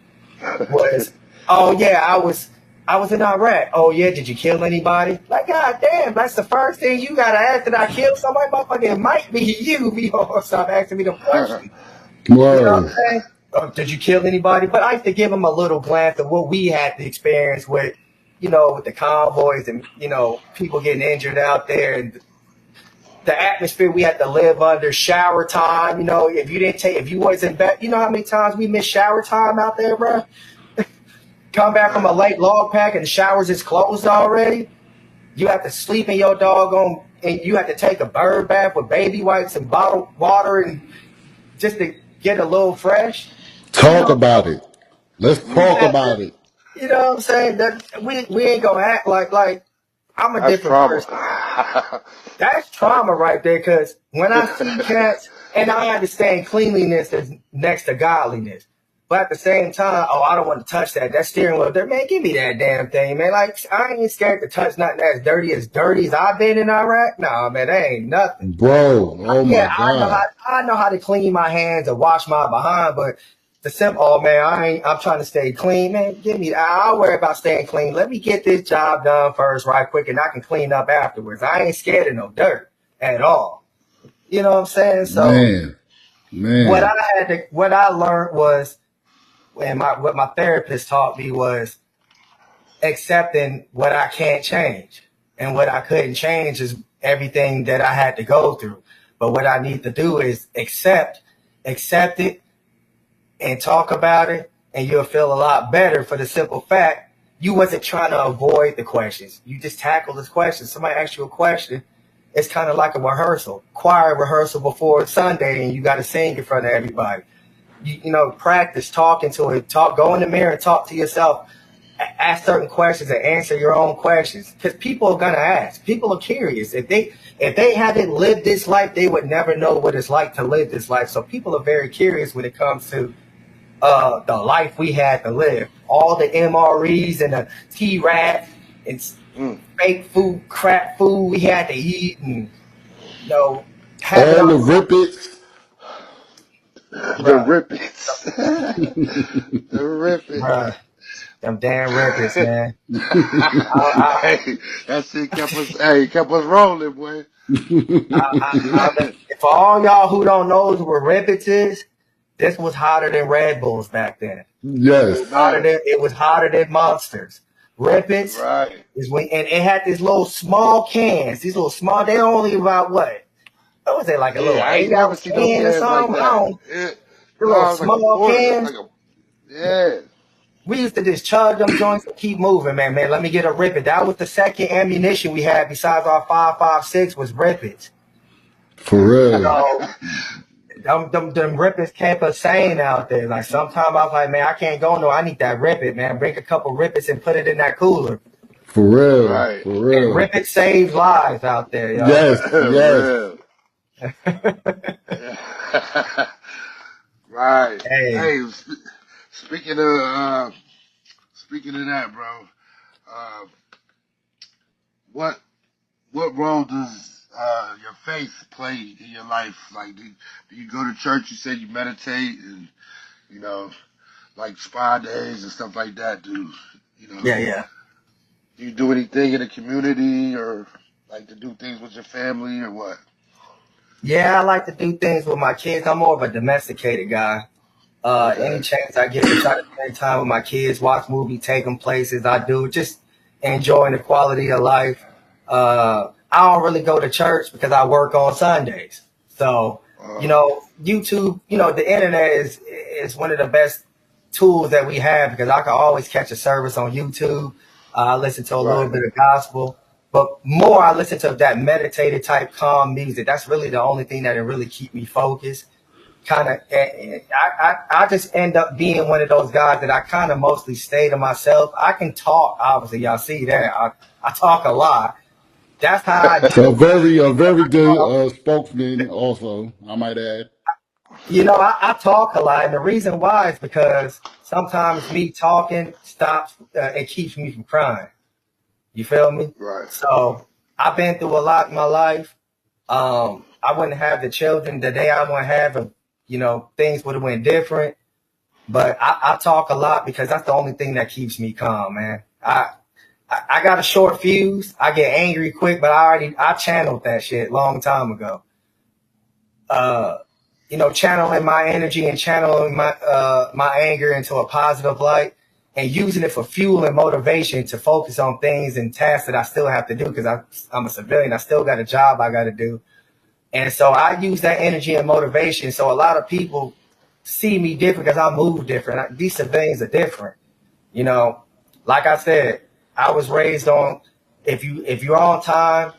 was, oh yeah, I was in Iraq. Oh yeah, did you kill anybody? Like, god damn, that's the first thing you gotta ask. Did I kill somebody? Motherfucker, it might be you before stop asking me the question. You know what Word. I'm saying? Did you kill anybody? But I used to give them a little glance of what we had to experience with, with the convoys and, people getting injured out there, and the atmosphere we had to live under, shower time. If you wasn't back, how many times we missed shower time out there, bro? Come back from a late log pack and the showers is closed already. You have to sleep in your doggone, and you have to take a bird bath with baby wipes and bottled water, and just to get a little fresh. Talk about So it. Let's we talk had to, about it. what I'm saying? That we ain't gonna act like I'm a That's different trauma. person. That's trauma right there. Because when I see cats, and I understand cleanliness is next to godliness, but at the same time, oh, I don't want to touch that. That steering wheel there, man. Give me that damn thing, man. Like, I ain't scared to touch nothing as dirty as I've been in Iraq. Nah, man, that ain't nothing. Bro, oh Yeah, my God. I know how to clean my hands and wash my behind, but the simple, oh man, I'm trying to stay clean, man. I'll worry about staying clean. Let me get this job done first, right quick, and I can clean up afterwards. I ain't scared of no dirt at all. You know what I'm saying? So Man, man. what I learned was, and what my therapist taught me was accepting what I can't change. And what I couldn't change is everything that I had to go through. But what I need to do is accept it, and talk about it, and you'll feel a lot better, for the simple fact you wasn't trying to avoid the questions. You just tackled this question. Somebody asks you a question, it's kind of like a rehearsal, choir rehearsal before Sunday, and you got to sing in front of everybody. Practice talking to it. Go in the mirror and talk to yourself. Ask certain questions and answer your own questions, because people are gonna ask. People are curious. If they hadn't lived this life, they would never know what it's like to live this life. So people are very curious when it comes to the life we had to live. All the MREs and the T-Rats and Mm. fake food, crap food we had to eat, and having All our the rippets. The bruh, rippets. The rippets. bruh, them damn records, man. I, Hey, that shit kept us rolling, boy. for all y'all who don't know what records is, this was hotter than Red Bulls back then. Yes. Man, It was hotter than Monsters. Records right. is when, and it had these little small cans. These little small. They only about what was it, like a Yeah, little I ain't 8 never ounce seen no can or cans like something? I that. don't. The little No, it's like a small quarter. cans. Yeah. We used to just chug them joints and keep moving, man. Man, let me get a Rip It. That was the second ammunition we had besides our 5.56 was Rip It. For real. So them Rip It's kept us sane out there. Like sometimes I was like, man, I can't go no. I need that Rip It, man. Bring a couple Rip It's and put it in that cooler. For real. Right. For And real. Rip It saves lives out there, yo. Yes. Yes. Real. Right. Hey, Hey, speaking of that, bro. Uh, what what role does your faith play in your life? Like, do you go to church? You said you meditate, and you know, like spa days and stuff like that. yeah. Do you do anything in the community, or like to do things with your family, or what? Yeah, I like to do things with my kids. I'm more of a domesticated guy. Any Okay. chance I get to try to spend time with my kids, watch movies, take them places, I do. Just enjoying the quality of life. I don't really go to church because I work on Sundays. So, Uh, YouTube, the internet is one of the best tools that we have because I can always catch a service on YouTube. I listen to a little right. bit of gospel, but more I listen to that meditative type calm music. That's really the only thing that will really keep me focused. Kind of, I just end up being one of those guys that I kind of mostly stay to myself. I can talk, obviously, y'all see that. I talk a lot. That's how I deal. A very good spokesman also, I might add. I talk a lot, and the reason why is because sometimes me talking stops and keeps me from crying. You feel me? Right. So I've been through a lot in my life. I wouldn't have the children the day I want to have them. Things would have went different. But I talk a lot because that's the only thing that keeps me calm, man. I got a short fuse. I get angry quick, but I channeled that shit long time ago. Uh, channeling my energy and channeling my anger into a positive light and using it for fuel and motivation to focus on things and tasks that I still have to do because I'm a civilian. I still got a job I got to do. And so I use that energy and motivation. So a lot of people see me different because I move different. These civilians are different. You know, like I said, I was raised on if you're on time,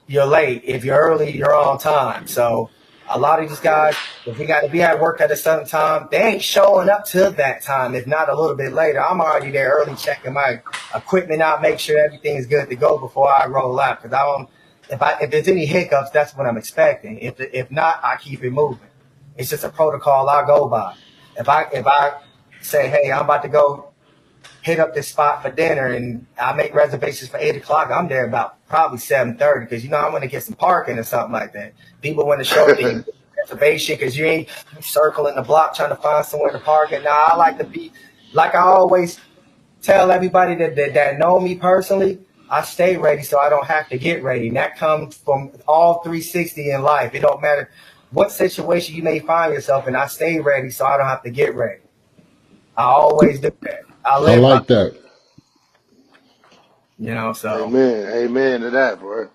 you're late. If you're early, you're on time. So a lot of these guys, if we got to be at work at a certain time, they ain't showing up till that time. If not a little bit later, I'm already there early checking my equipment out, make sure everything's good to go before I roll out. Because I don't, if there's any hiccups, that's what I'm expecting. If not, I keep it moving. It's just a protocol I go by. If I say, hey, I'm about to go hit up this spot for dinner and I make reservations for 8 o'clock, I'm there about probably 7:30 because I want to get some parking or something like that. People want to show up their reservation because you circling the block trying to find somewhere to park. And now I like to be like I always tell everybody that know me personally. I stay ready so I don't have to get ready. And that comes from all 360 in life. It don't matter what situation you may find yourself in. I stay ready so I don't have to get ready. I always do that. I I live by, like that. so. Amen. Amen to that, bro.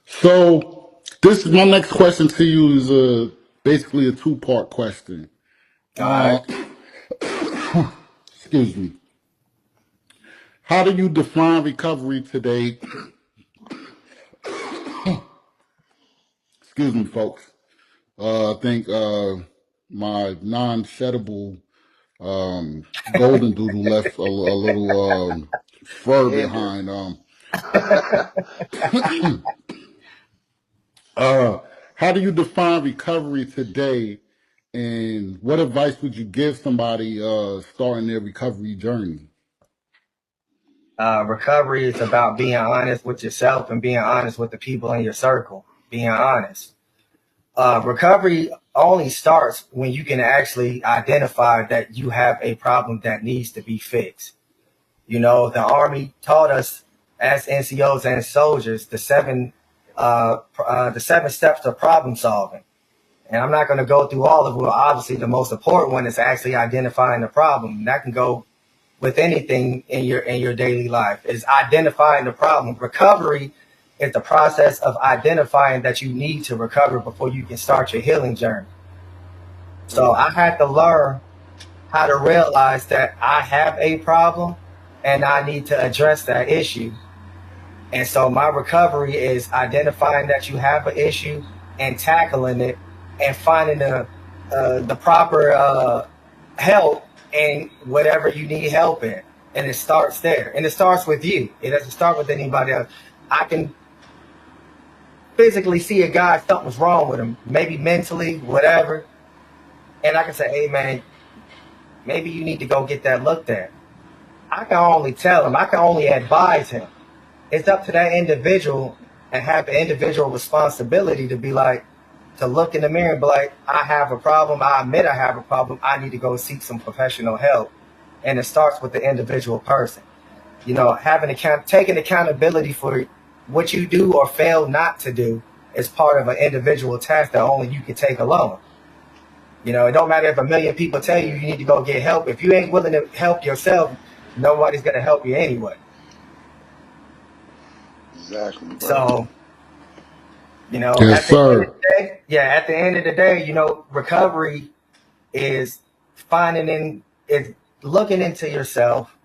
So this is my next question to you is basically a two-part question. All right. Uh, excuse me. How do you define recovery today? Excuse me, folks. I think my non-sheddable golden doodle left a little fur Hinder. behind. Uh, how do you define recovery today, and what advice would you give somebody starting their recovery journey? Recovery is about being honest with yourself and being honest with the people in your circle. Being honest. Recovery only starts when you can actually identify that you have a problem that needs to be fixed. You know, the Army taught us as NCOs and soldiers the seven steps to problem solving. And I'm not going to go through all of them. Obviously, the most important one is actually identifying the problem. And that can go with anything in your daily life. Is identifying the problem. Recovery is the process of identifying that you need to recover before you can start your healing journey. So I had to learn how to realize that I have a problem and I need to address that issue. And so my recovery is identifying that you have an issue and tackling it and finding the proper help in whatever you need help in. And it starts there. And it starts with you. It doesn't start with anybody else. I can physically see a guy, something's wrong with him, maybe mentally, whatever. And I can say, hey, man, maybe you need to go get that looked at. I can only tell him. I can only advise him. It's up to that individual and have the individual responsibility to be like, to look in the mirror and be like, I have a problem. I admit I have a problem. I need to go seek some professional help. And it starts with the individual person. You know, taking accountability for what you do or fail not to do is part of an individual task that only you can take alone. You know, it don't matter if a million people tell you need to go get help. If you ain't willing to help yourself, nobody's going to help you anyway. Exactly. Bro. So, you know, Yes, sir. at the end of the day, you know, recovery is looking into yourself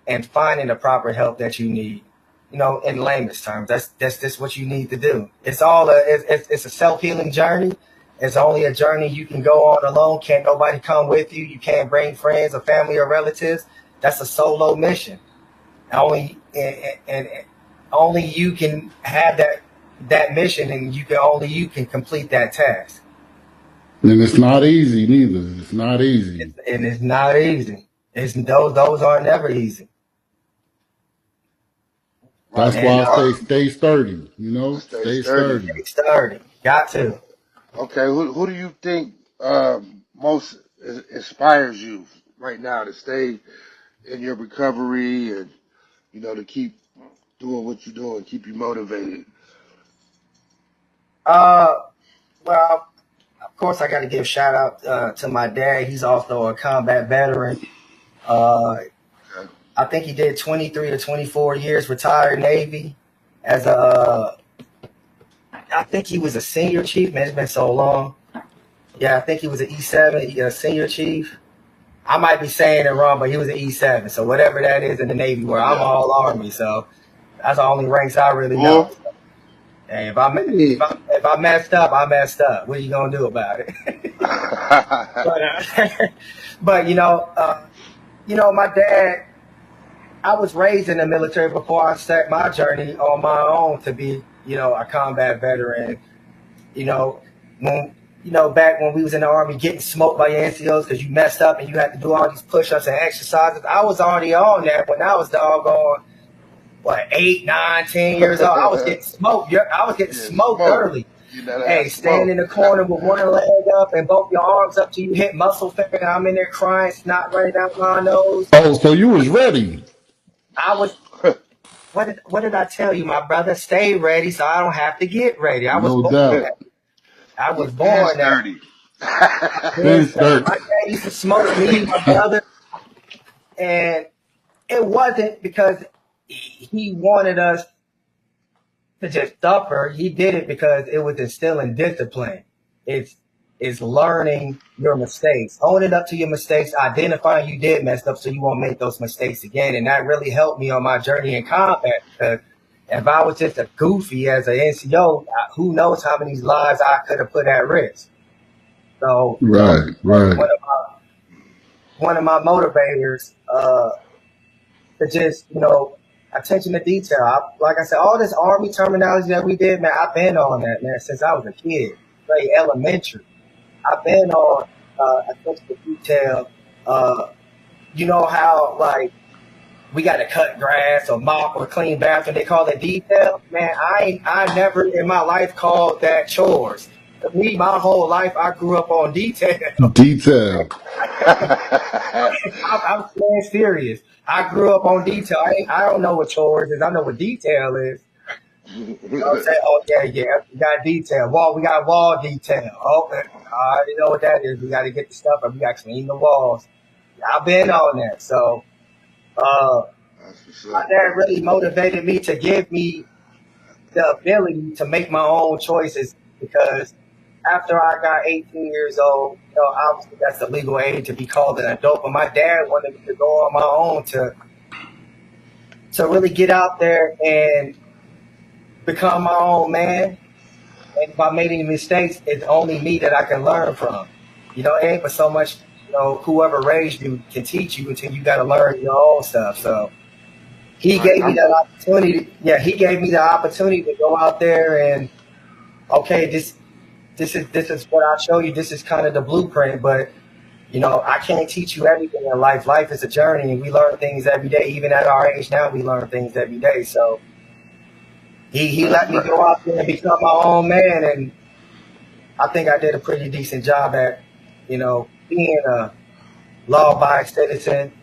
and finding the proper help that you need. You know, in layman's terms, that's just what you need to do. It's a self-healing journey. It's only a journey you can go on alone. Can't nobody come with you. You can't bring friends or family or relatives. That's a solo mission. Only you can have that mission, and you can complete that task. And it's not easy neither. It's not easy. And it's not easy. Those are never easy. That's Right. why I And say stay sturdy, you know? Stay Stay sturdy. sturdy. stay sturdy. Got to. Okay, who do you think most inspires you right now to stay in your recovery and, you know, to keep doing what you're doing, keep you motivated? Well, of course, I got to give shout out to my dad. He's also a combat veteran. Okay. I think he did 23 or 24 years, retired Navy. I think he was a senior chief. Man, it's been so long. Yeah, I think he was an E7, senior chief. I might be saying it wrong, but he was an E7. So whatever that is in the Navy, where I'm all Army. So that's the only ranks I really know. Hey, if I messed up, I messed up. What are you gonna do about it? But you know, my dad. I was raised in the military before I started my journey on my own to be, you know, a combat veteran. You know, back when we was in the Army, getting smoked by your NCOs because you messed up and you had to do all these push-ups and exercises. I was already on that when I was doggone 8, 9, 10 years old. I was getting smoked. I was getting smoked early. Hey, stand in the corner with one leg up and both your arms up till you hit muscle finger. I'm in there crying, snot running out my nose. Oh, so you was ready. I was. What did I tell you, my brother? Stay ready, so I don't have to get ready. I was No born doubt. that. I was born that. Been sturdy. My dad used to smoke me, my brother, and it wasn't because he wanted us to just suffer. He did it because it was instilling discipline. It's learning your mistakes, owning up to your mistakes, identifying you did mess up so you won't make those mistakes again. And that really helped me on my journey in combat, because if I was just a goofy as an NCO, who knows how many lives I could have put at risk. So Right. one of my motivators to just, attention to detail. Like I said, all this Army terminology that we did, man, I've been on that, man, since I was a kid, like elementary. I've been on attention to detail. You know how, like, we got to cut grass or mop or clean bathroom. They call it detail. Man, I never in my life called that chores. to me, my whole life, I grew up on detail. Detail. I'm saying serious. I grew up on detail. I don't know what chores is. I know what detail is. You know what I'm saying? Oh, yeah. We got detail. We got wall detail. Okay. I already know what that is. We got to get the stuff up. We got to clean the walls. I've been on that. So, That's what's my up. dad really motivated me to give me the ability to make my own choices because after I got 18 years old, you know, obviously that's the legal age to be called an adult, but my dad wanted me to go on my own to really get out there and become my own man. And if I made any mistakes, it's only me that I can learn from. You know, it ain't but so much, you know, whoever raised you can teach you until you got to learn your own stuff. So he Right. gave me that opportunity. Yeah, he gave me the opportunity to go out there and, okay, this is what I show you. This is kind of the blueprint, but you know, I can't teach you everything in life. Life is a journey, and we learn things every day. Even at our age now, we learn things every day. So he That's let me right. go out there and become my own man, and I think I did a pretty decent job at, you know, being a law-abiding citizen.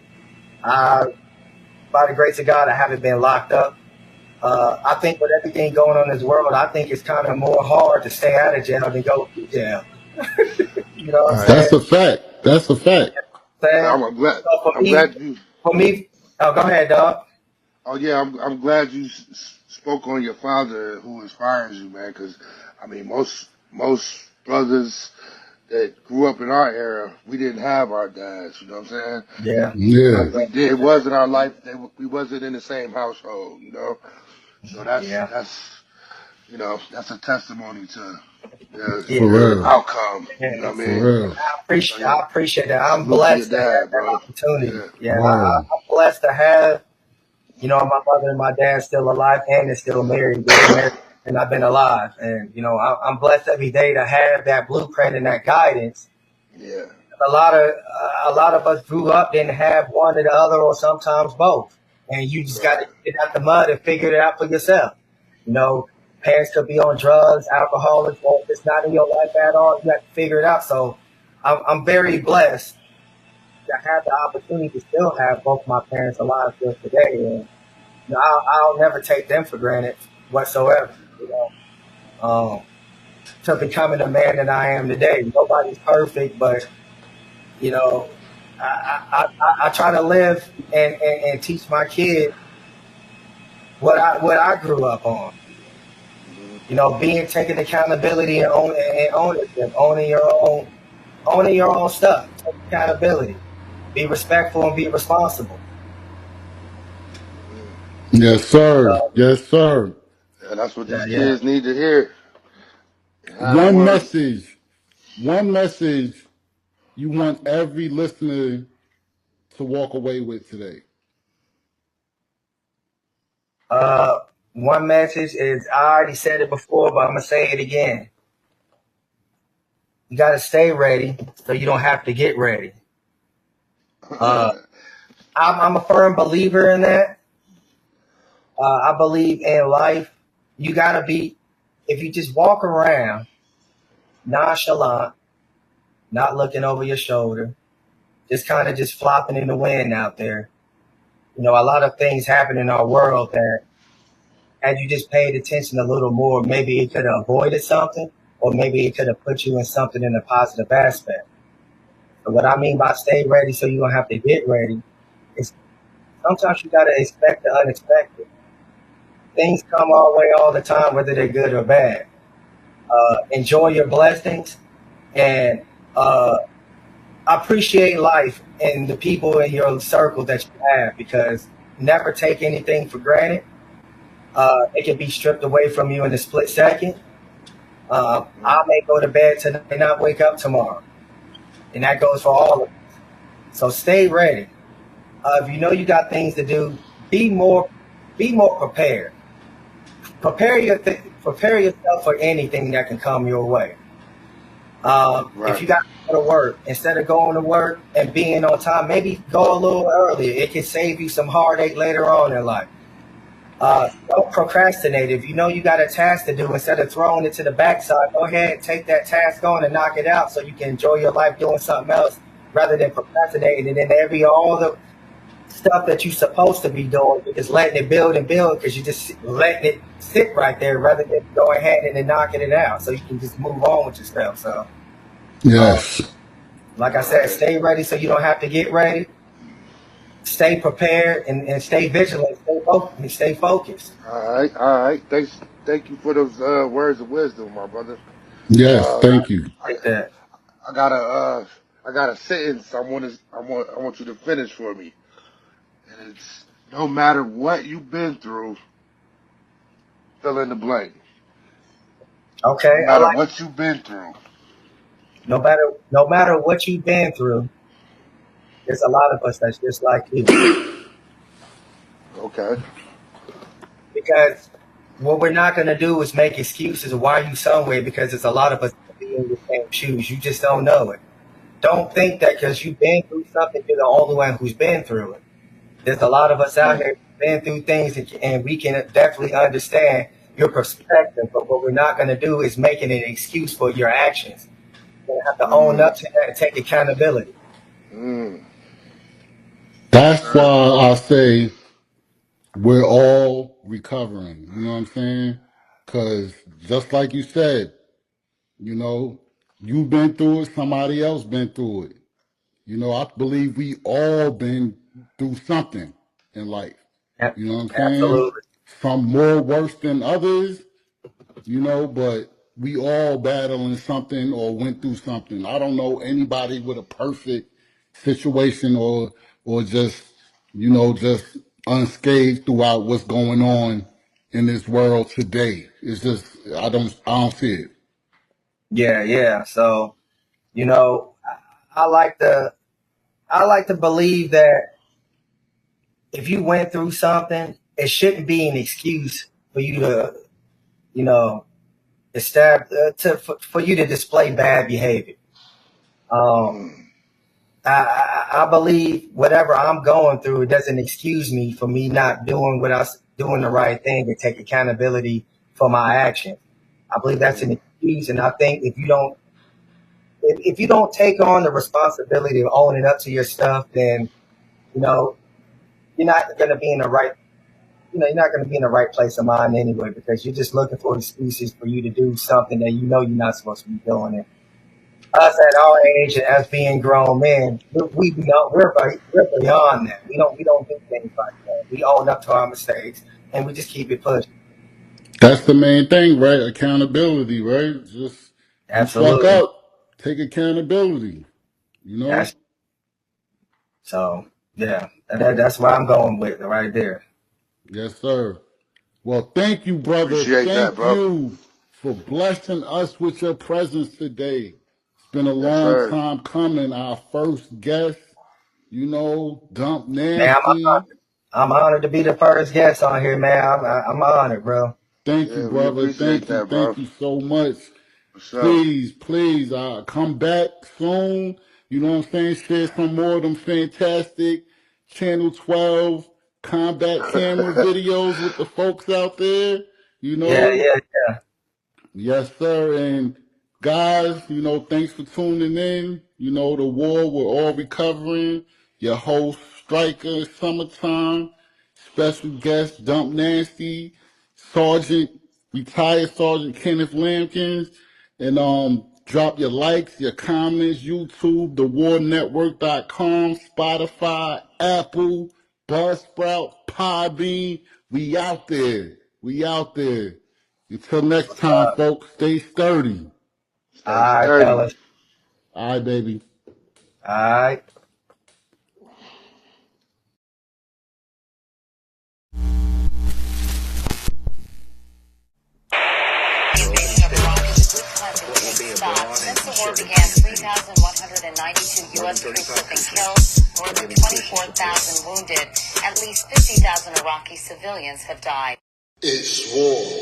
By the grace of God, I haven't been locked up. I think with everything going on in this world, I think it's kind of more hard to stay out of jail than go to jail. You know what I'm Right. saying? That's a fact. That's a fact. I'm glad. So I'm glad you. for me, oh, go ahead, dog. Oh yeah, I'm glad you spoke on your father who inspires you, man. Because I mean, most brothers that grew up in our era, we didn't have our dads. You know what I'm saying? Yeah, Yeah. If we did, it wasn't our life. We wasn't in the same household. You know, so yeah, that's a testimony to yeah. For their real. outcome. You know Yeah. what I For mean? real. So yeah, I appreciate that. I'm salute to your blessed to have dad, that bro. opportunity. Yeah. Yeah, Word. I'm blessed to have, you know, my mother and my dad still alive and they're still married. They've been married and I've been alive. And, you know, I'm blessed every day to have that blueprint and that guidance. Yeah. A lot of us grew up, didn't have one or the other or sometimes both. And you just got Right. to get out the mud and figure it out for yourself. You know, parents could be on drugs, alcoholics, or if it's not in your life at all, you have to figure it out. So I'm very blessed to have the opportunity to still have both my parents alive still today. And you know, I'll never take them for granted whatsoever. You know, to becoming the man that I am today. Nobody's perfect, but you know, I try to live and teach my kids what I grew up on. You know, taking accountability and ownership, owning your own stuff, take accountability, be respectful and be responsible. Yes, sir. So, Yes, sir. Yeah, that's what these yeah. kids need to hear. Have One one. message. One message you want every listener to walk away with today. One message is I already said it before, but I'm gonna say it again. You gotta stay ready so you don't have to get ready. Uh, I'm a firm believer in that. I believe in life. You gotta be if you just walk around nonchalant, not looking over your shoulder, just kind of just flopping in the wind out there. You know, a lot of things happen in our world that had you just paid attention a little more, maybe it could have avoided something, or maybe it could have put you in something in a positive aspect. So what I mean by stay ready so you don't have to get ready is sometimes you gotta expect the unexpected. Things come our way all the time, whether they're good or bad. Enjoy your blessings and appreciate life and the people in your circle that you have because never take anything for granted. It can be stripped away from you in a split second. I may go to bed tonight and not wake up tomorrow. And that goes for all of us. So stay ready. If you know you got things to do, be more prepared. Prepare yourself for anything that can come your way. If Right. you got to go to work, instead of going to work and being on time, maybe go a little earlier. It can save you some heartache later on in life. Don't procrastinate. If you know you got a task to do, instead of throwing it to the backside, go ahead and take that task on and knock it out so you can enjoy your life doing something else rather than procrastinating. And then all the stuff that you're supposed to be doing, you're just letting it build and build because you're just letting it sit right there rather than going ahead and then knocking it out so you can just move on with your stuff. So, Yes. like I said, stay ready so you don't have to get ready. Stay prepared and stay vigilant. Stay focused. All right, all right. Thank you for those words of wisdom, my brother. Yes. Uh, Thank you. I Like that. I got a sentence I want you to finish for me, and it's no matter what you've been through, fill in the blank. Okay, No I matter like what you've been through. no matter what you've been through, there's a lot of us that's just like you. Okay. Because what we're not gonna do is make excuses of why you somewhere because there's a lot of us that be in your same shoes. You just don't know it. Don't think that because you've been through something, you're the only one who's been through it. There's a lot of us out Mm, here who've been through things, and we can definitely understand your perspective. But what we're not going to do is making an excuse for your actions. You're going to have to own mm, up to that and take accountability. mm. Yes, That's why sir. I say we're all recovering. You know what I'm saying? Because just like you said, you know, you've been through it, somebody else been through it. You know, I believe we all been through something in life. Yep, You know what I'm saying? absolutely. Some more worse than others, you know, but we all battling something or went through something. I don't know anybody with a perfect situation or just, you know, just unscathed throughout what's going on in this world today. It's just I don't see it. Yeah, yeah. So you know, I like to I like to believe that if you went through something, it shouldn't be an excuse for you to, you know, for you to display bad behavior. Um, Mm, I believe whatever I'm going through, it doesn't excuse me for me not doing doing the right thing and take accountability for my actions. I believe that's an mm, excuse, and I think if you don't take on the responsibility of owning up to your stuff, then you know you're not going to be in the right you're not going to be in the right place of mind anyway because you're just looking for excuses for you to do something that you know you're not supposed to be doing. And us at our age and us being grown men, we're beyond that. We don't do things like that. We own up to our mistakes and we just keep it pushing. That's the main thing, right? Accountability, right? Just you fuck Absolutely. up, take accountability, you know? That's so yeah. That's why I'm going with it right there. Yes, sir. Well, thank you, brother. appreciate that, Thank bro. you for blessing us with your presence today. It's been a Yes, long sir. time coming. Our first guest, you know, Dump Man, Nasty. I'm honored to be the first guest on here, man. I'm honored, bro. Thank you, Yeah, we brother. appreciate Thank you. that, bro. Thank you so much. For sure. Please, come back soon. You know what I'm saying? Share some more of them fantastic Channel 12 combat camera videos with the folks out there. You Yeah, know? yeah. Yes, sir. And guys, you know, thanks for tuning in. You know, the war, we're all recovering. Your host, Striker, Summertime. Special guest, Dump Nasty. Sergeant, retired Sergeant Kenneth Lampkins. And drop your likes, your comments, YouTube, thewarnetwork.com, Spotify, Apple, Buzzsprout, Podbean. We out there. We out there. Until next time, folks, stay sturdy. All Stay right, sturdy. fellas. All right, baby. All right. The invasion of Iraq has been stopped. Since the war began, 3,192 U.S. troops have been killed, more than 24,000 wounded. At least 50,000 Iraqi civilians have died. It's war.